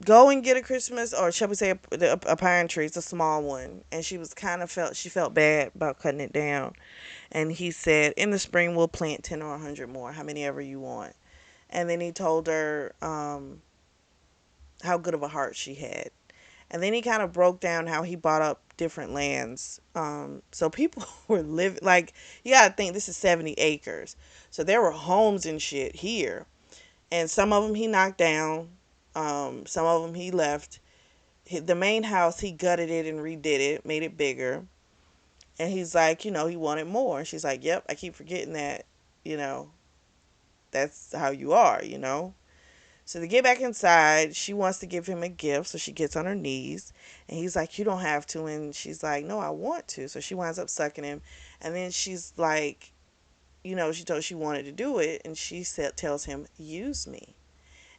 go and get a Christmas, or shall we say, a pine tree. It's a small one, and she felt bad about cutting it down. And he said, in the spring we'll plant 10 or 100 more, how many ever you want. And then he told her how good of a heart she had. And then he kind of broke down how he bought up different lands. So people were living, like, you gotta think this is 70 acres. So there were homes and shit here. And some of them he knocked down. Some of them he left. The main house, he gutted it and redid it, made it bigger. And he's like, he wanted more. And she's like, yep, I keep forgetting that, you know, that's how you are. So they get back inside. She wants to give him a gift, so she gets on her knees. And he's like, you don't have to. And she's like, no, I want to. So she winds up sucking him. And then she's like, she told she wanted to do it. And tells him, use me.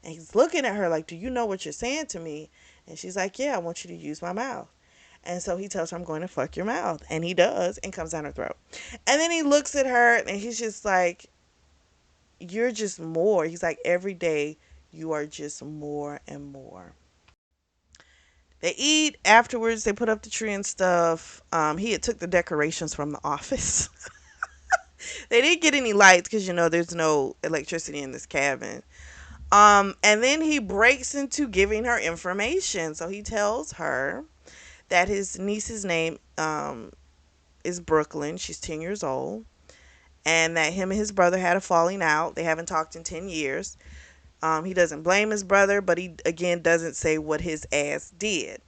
And he's looking at her like, do you know what you're saying to me? And she's like, yeah, I want you to use my mouth. And so he tells her, I'm going to fuck your mouth. And he does, and comes down her throat. And then he looks at her, and he's just like, you're just more. He's like, every day you are just more and more. They eat. Afterwards, they put up the tree and stuff. He had took the decorations from the office. They didn't get any lights because, there's no electricity in this cabin. And then he breaks into giving her information. So he tells her that his niece's name is Brooklyn. She's 10 years old. And that him and his brother had a falling out. They haven't talked in 10 years. He doesn't blame his brother, but he, again, doesn't say what his ass did.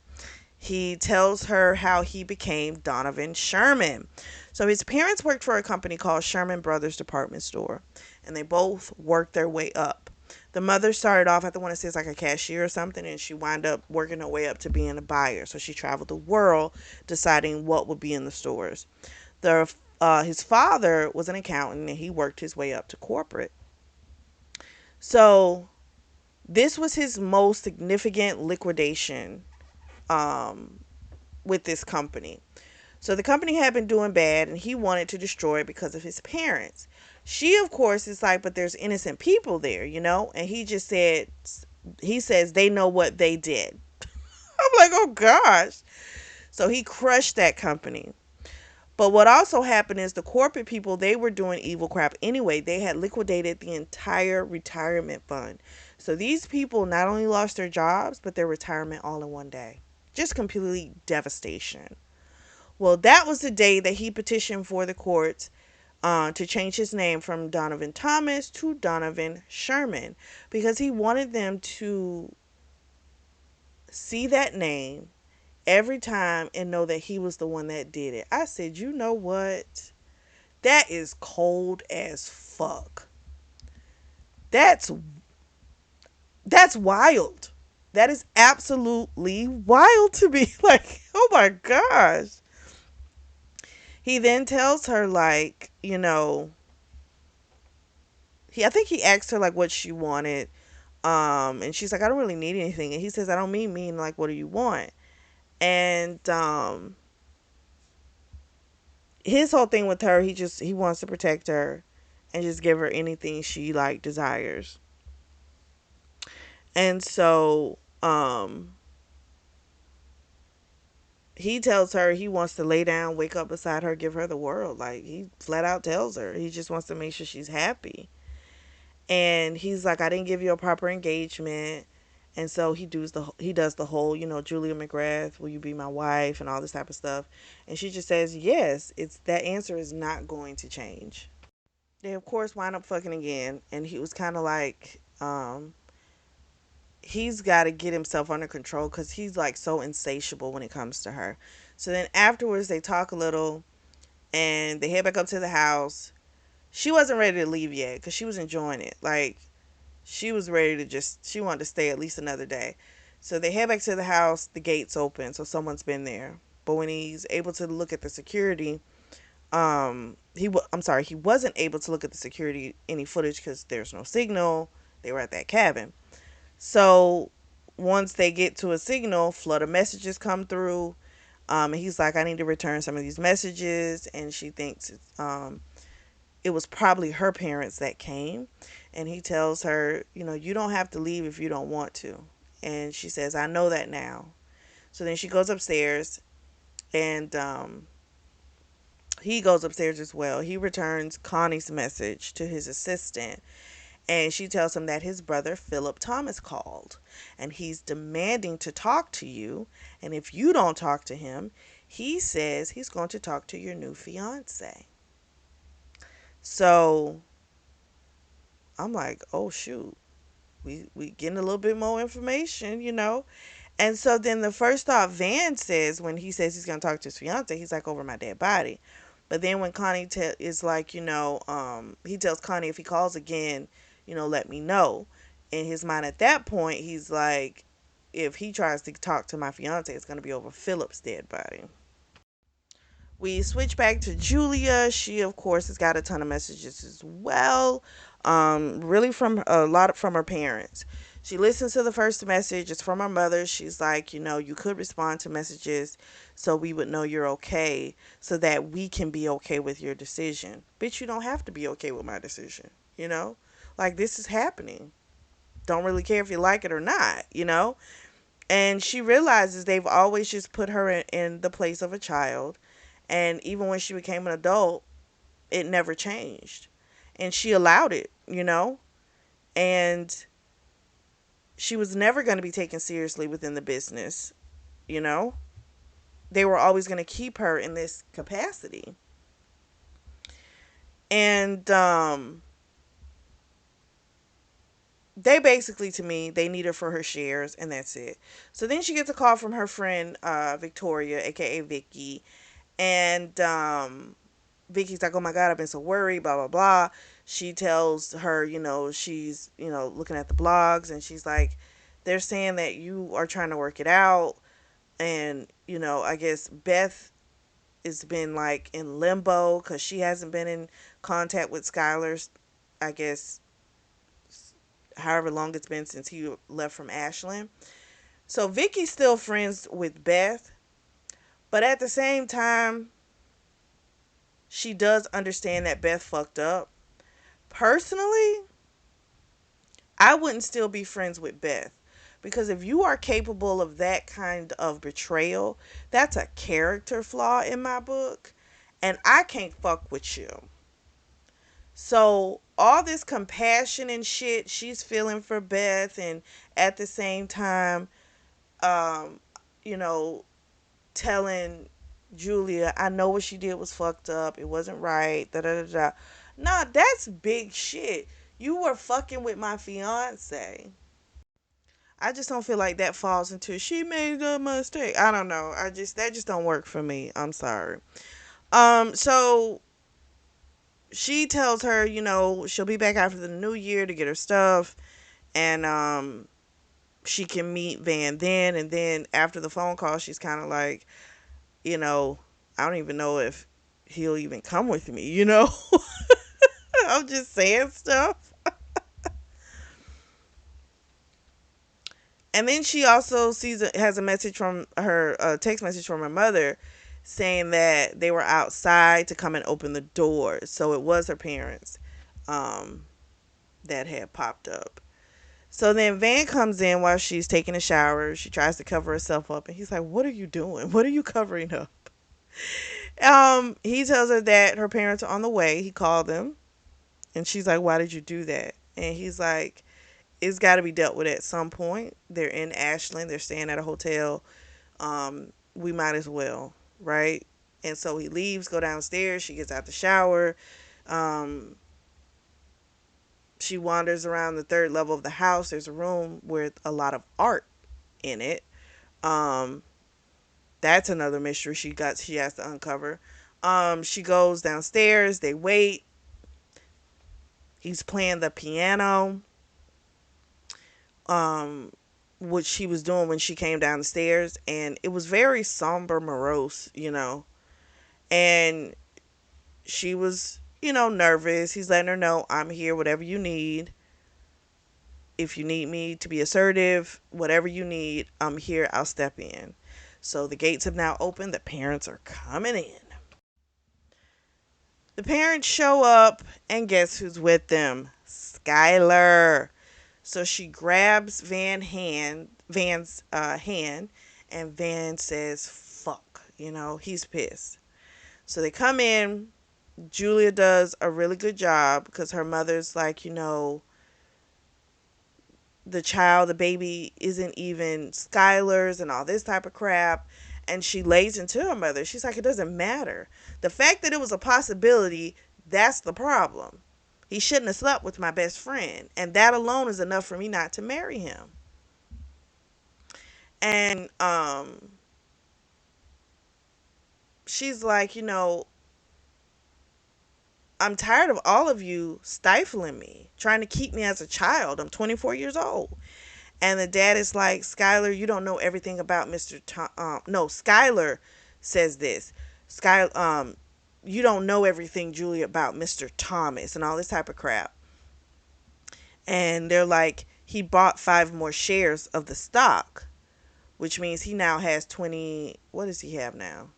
He tells her how he became Donovan Sherman. So his parents worked for a company called Sherman Brothers Department Store, and they both worked their way up. The mother started off, I want to say it's like a cashier or something, and she wound up working her way up to being a buyer. So she traveled the world deciding what would be in the stores. His father was an accountant, and he worked his way up to corporate. So this was his most significant liquidation with this company. So the company had been doing bad, and he wanted to destroy it because of his parents. She, of course, is like, but there's innocent people there. And he says they know what they did. I'm like, oh gosh. So he crushed that company. But what also happened is the corporate people, they were doing evil crap anyway. They had liquidated the entire retirement fund. So these people not only lost their jobs, but their retirement all in one day. Just completely devastation. Well, that was the day that he petitioned for the courts to change his name from Donovan Thomas to Donovan Sherman, because he wanted them to see that name every time and know that he was the one that did it. I said, you know what? That is cold as fuck. That's wild. That is absolutely wild to me. Like, oh my gosh. He then tells her, like, I think he asked her like what she wanted. And she's like, I don't really need anything. And he says, I don't mean like, what do you want? And his whole thing with her, he wants to protect her and just give her anything she like desires. And so he tells her he wants to lay down, wake up beside her, give her the world. Like, he flat out tells her he just wants to make sure she's happy. And he's like, I didn't give you a proper engagement. And so he does the whole, Julia McGrath, will you be my wife, and all this type of stuff. And she just says, yes, that answer is not going to change. They of course wind up fucking again, and he was kind of like, he's got to get himself under control because he's like so insatiable when it comes to her. So then afterwards they talk a little, and they head back up to the house. She wasn't ready to leave yet because she was enjoying it. Like, She was ready to she wanted to stay at least another day. So they head back to the house. The gate's open, so someone's been there. But when he's able to look at the security, I'm sorry, he wasn't able to look at the security any footage because there's no signal. They were at that cabin. So once they get to a signal, flood of messages come through. And he's like, I need to return some of these messages. And she thinks it was probably her parents that came. And he tells her, you don't have to leave if you don't want to. And she says, I know that now. So then she goes upstairs, and he goes upstairs as well. He returns Connie's message to his assistant, and she tells him that his brother Philip Thomas called, and he's demanding to talk to you. And if you don't talk to him, he says he's going to talk to your new fiance. So I'm like, oh shoot, we getting a little bit more information. And so then the first thought Van says when he says he's going to talk to his fiance, he's like, over my dead body. But then when Connie is like, he tells Connie if he calls again, let me know. In his mind at that point, he's like, if he tries to talk to my fiance, it's going to be over Philip's dead body. We switch back to Julia. She, of course, has got a ton of messages as well. Really from a lot from her parents. She listens to the first message. It's from her mother. She's like, you could respond to messages so we would know you're okay, so that we can be okay with your decision. Bitch, you don't have to be okay with my decision, Like, this is happening. Don't really care if you like it or not. And she realizes they've always just put her in the place of a child. And even when she became an adult, it never changed. And she allowed it. And she was never going to be taken seriously within the business, you know? They were always going to keep her in this capacity. And they basically, to me, they need her for her shares, and that's it. So then she gets a call from her friend Victoria, aka Vicky, and Vicky's like, oh my God, I've been so worried, blah, blah, blah. She tells her, she's, looking at the blogs, and she's like, they're saying that you are trying to work it out. And, I guess Beth has been like in limbo because she hasn't been in contact with Skylar, I guess, however long it's been since he left from Ashland. So Vicky's still friends with Beth, but at the same time, she does understand that Beth fucked up. Personally, I wouldn't still be friends with Beth. Because if you are capable of that kind of betrayal, that's a character flaw in my book. And I can't fuck with you. So all this compassion and shit she's feeling for Beth, and at the same time, um, you know, telling Julia, I know what she did was fucked up. It wasn't right. Da da da da. Nah, that's big shit. You were fucking with my fiance. I just don't feel like that falls into she made a mistake. I don't know. That just don't work for me. I'm sorry. So she tells her, she'll be back after the new year to get her stuff, and she can meet Van then. And then after the phone call, she's kind of like, I don't even know if he'll even come with me. I'm just saying stuff. And then she also has a message from her, text message from her mother, saying that they were outside to come and open the door. So it was her parents um, that had popped up. So then Van comes in while she's taking a shower. She tries to cover herself up, and he's like, "What are you doing? What are you covering up?" He tells her that her parents are on the way. He called them, and she's like, "Why did you do that?" And he's like, "It's got to be dealt with at some point. They're in Ashland. They're staying at a hotel. We might as well, right?" And so he leaves, go downstairs. She gets out the shower. Um, she wanders around the third level of the house. There's a room with a lot of art in it. Um, that's another mystery she has to uncover. She goes downstairs. They wait. He's playing the piano. um what she was doing when she came down the stairs, and it was very somber, morose, and she was, nervous. He's letting her know, I'm here, whatever you need. If you need me to be assertive, whatever you need, I'm here, I'll step in. So the gates have now opened, the parents are coming in. The parents show up, and guess who's with them? Skylar. So she grabs Van's hand, and Van says, "Fuck," he's pissed. So they come in. Julia does a really good job because her mother's like, the baby isn't even Skylar's and all this type of crap. And she lays into her mother. She's like, it doesn't matter. The fact that it was a possibility, that's the problem. He shouldn't have slept with my best friend. And that alone is enough for me not to marry him. And she's like, I'm tired of all of you stifling me, trying to keep me as a child. I'm 24 years old. And the dad is like, Skylar, you don't know everything about Mr. No, Skylar says this. You don't know everything, Julia, about Mr. Thomas and all this type of crap. And they're like, he bought 5 more shares of the stock, which means he now has 20. What does he have now?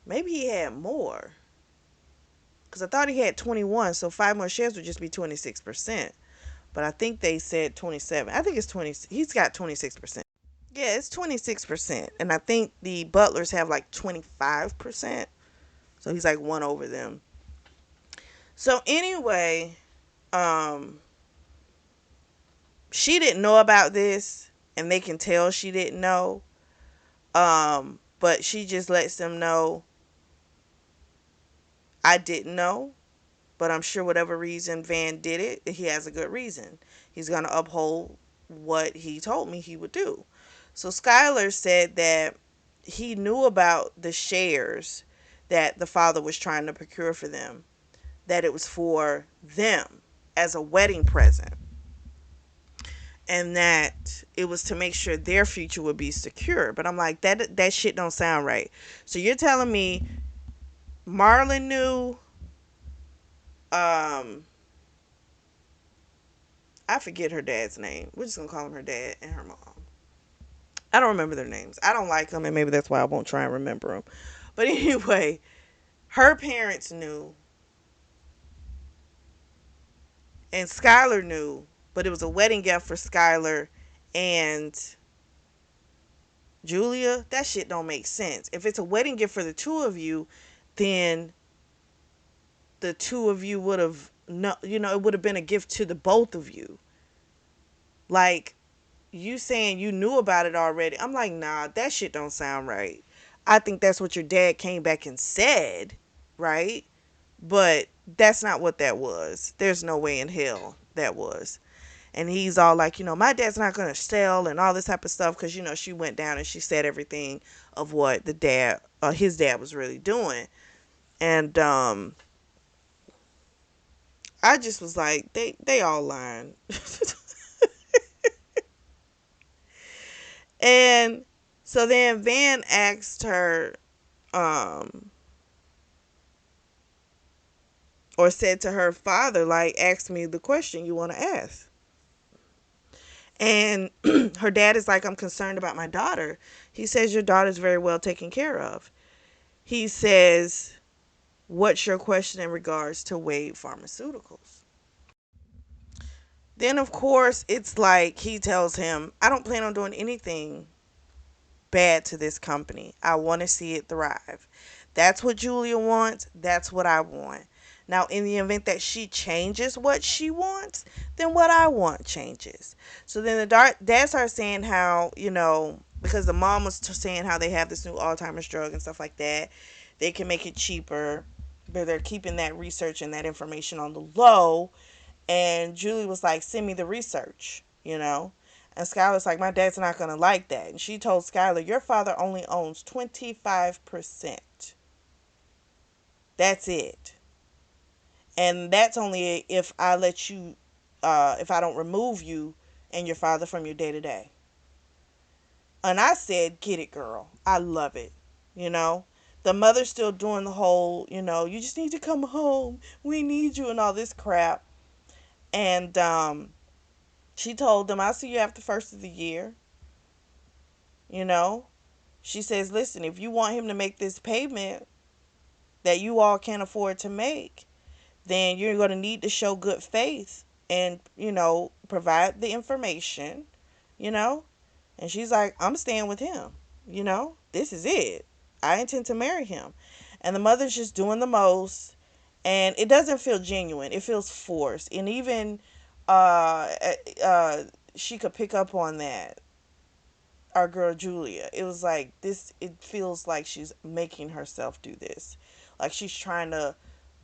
Maybe he had more. Because I thought he had 21, so 5 more shares would just be 26%. But I think they said 27. I think it's 20. He's got 26%. Yeah, it's 26%. And I think the Butlers have like 25%. So he's like one over them. So anyway, she didn't know about this, and they can tell she didn't know. But she just lets them know, I didn't know, but I'm sure whatever reason Van did it, he has a good reason. He's going to uphold what he told me he would do. So Skylar said that he knew about the shares that the father was trying to procure for them, that it was for them as a wedding present, and that it was to make sure their future would be secure. But I'm like, that shit don't sound right. So you're telling me Marlon knew, um I forget her dad's name. We're just gonna call him her dad and her mom. I don't remember their names. I don't like them, and maybe that's why I won't try and remember them. But anyway, her parents knew, and Skylar knew, but it was a wedding gift for Skylar and Julia. That shit don't make sense. If it's a wedding gift for the two of you, then the two of you would have, no, it would have been a gift to the both of you. Like, you saying you knew about it already. I'm like, nah, that shit don't sound right. I think that's what your dad came back and said, right? But that's not what that was. There's no way in hell that was. And he's all like, my dad's not going to sell and all this type of stuff because, she went down and she said everything of what his dad was really doing. And I just was like, they all lying. And so then Van asked her, um, or said to her father, like, ask me the question you want to ask. And her dad is like, I'm concerned about my daughter. He says, your daughter's very well taken care of. He says, what's your question in regards to Wade Pharmaceuticals? Then, of course, it's like he tells him, I don't plan on doing anything bad to this company. I want to see it thrive. That's what Julia wants. That's what I want. Now, in the event that she changes what she wants, then what I want changes. So then the dad starts saying how, because the mom was saying how they have this new Alzheimer's drug and stuff like that, they can make it cheaper, but they're keeping that research and that information on the low. And Julie was like, send me the research. And Skylar's like, my dad's not going to like that. And she told Skylar, your father only owns 25%. That's it. And that's only if I let you if I don't remove you and your father from your day to day. And I said, get it, girl. I love it. You know, the mother's still doing the whole, you just need to come home. We need you and all this crap. And she told them, I'll see you after the first of the year. You know, she says, listen, if you want him to make this payment that you all can't afford to make, then you're going to need to show good faith and, provide the information, you know. And she's like, I'm staying with him. This is it. I intend to marry him. And the mother's just doing the most. And it doesn't feel genuine. It feels forced. And even uh, uh, she could pick up on that. Our girl Julia. It was like this. It feels like she's making herself do this. Like she's trying to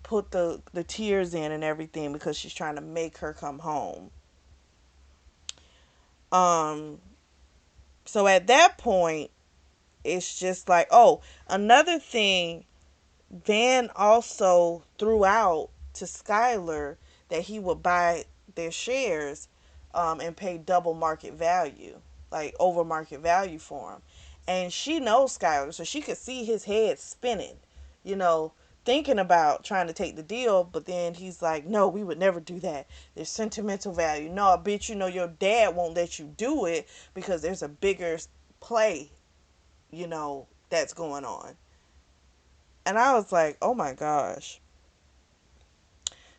put the tears in and everything because she's trying to make her come home. Um. So at that point, it's just like, oh, another thing. Van also threw out to Skylar that he would buy their shares, and pay double market value, like over market value for them. And she knows Skylar, so she could see his head spinning, you know, thinking about trying to take the deal. But then he's like, no, we would never do that. There's sentimental value. No, I bet your dad won't let you do it because there's a bigger play, that's going on. And I was like, oh my gosh.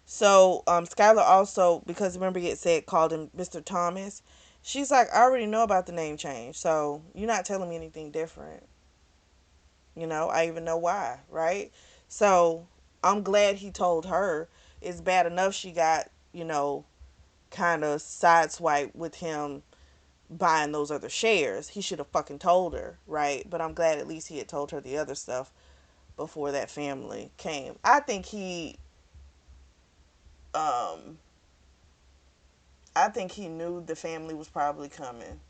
So Skylar also, because remember it said called him Mr. Thomas. She's like, I already know about the name change, so you're not telling me anything different. I even know why, right? So I'm glad he told her. It's bad enough she got, kind of sideswiped with him buying those other shares. He should have fucking told her, right? But I'm glad at least he had told her the other stuff before that family came. Um I think he knew the family was probably coming.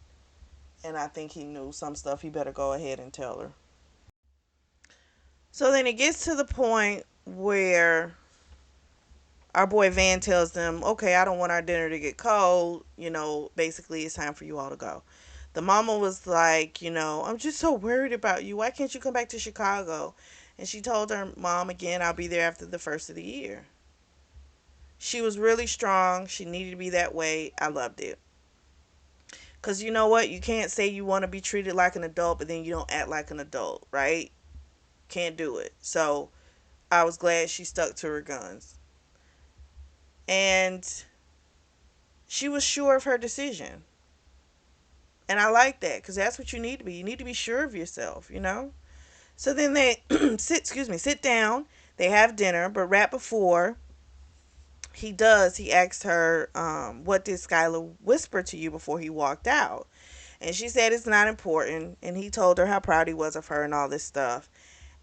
And I think he knew some stuff he better go ahead and tell her. So then it gets to the point where our boy Van tells them, okay, I don't want our dinner to get cold. Basically, it's time for you all to go. The mama was like, I'm just so worried about you. Why can't you come back to Chicago? And she told her mom again, I'll be there after the first of the year. She was really strong. She needed to be that way. I loved it. Because you know what? You can't say you want to be treated like an adult, but then you don't act like an adult, right? Can't do it. So I was glad she stuck to her guns. And she was sure of her decision. And I like that because that's what you need to be. You need to be sure of yourself. So then they sit down. They have dinner, but right before he asks her, what did Skylar whisper to you before he walked out? And she said it's not important. And he told her how proud he was of her and all this stuff.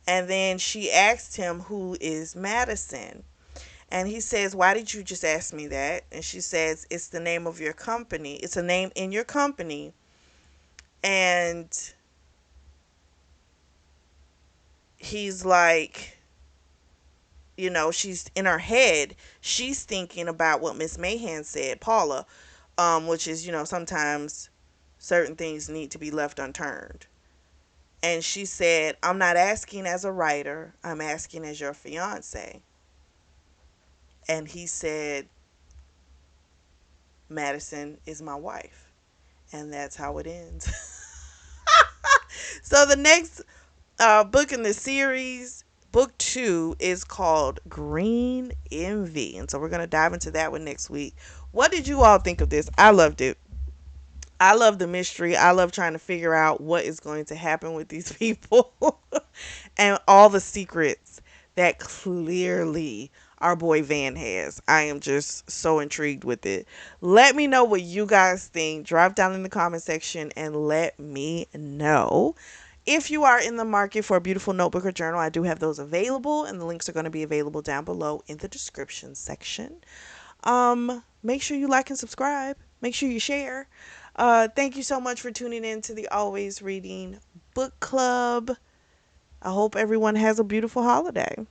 And then she asked him, who is Madison? And he says, why did you just ask me that? And she says, it's the name of your company. It's a name in your company. And he's like, she's in her head. She's thinking about what Miss Mahan said, Paula, which is, sometimes certain things need to be left unturned. And she said, I'm not asking as a writer, I'm asking as your fiance. And he said, Madison is my wife. And that's how it ends. So the next book in the series, book 2, is called Green Envy. And so we're going to dive into that one next week. What did you all think of this? I loved it. I love the mystery. I love trying to figure out what is going to happen with these people and all the secrets that clearly our boy Van has. I am just so intrigued with it. Let me know what you guys think. Drop down in the comment section and let me know. If you are in the market for a beautiful notebook or journal, I do have those available, and the links are going to be available down below in the description section. Make sure you like and subscribe. Make sure you share. Thank you so much for tuning in to the Always Reading Book Club. I hope everyone has a beautiful holiday.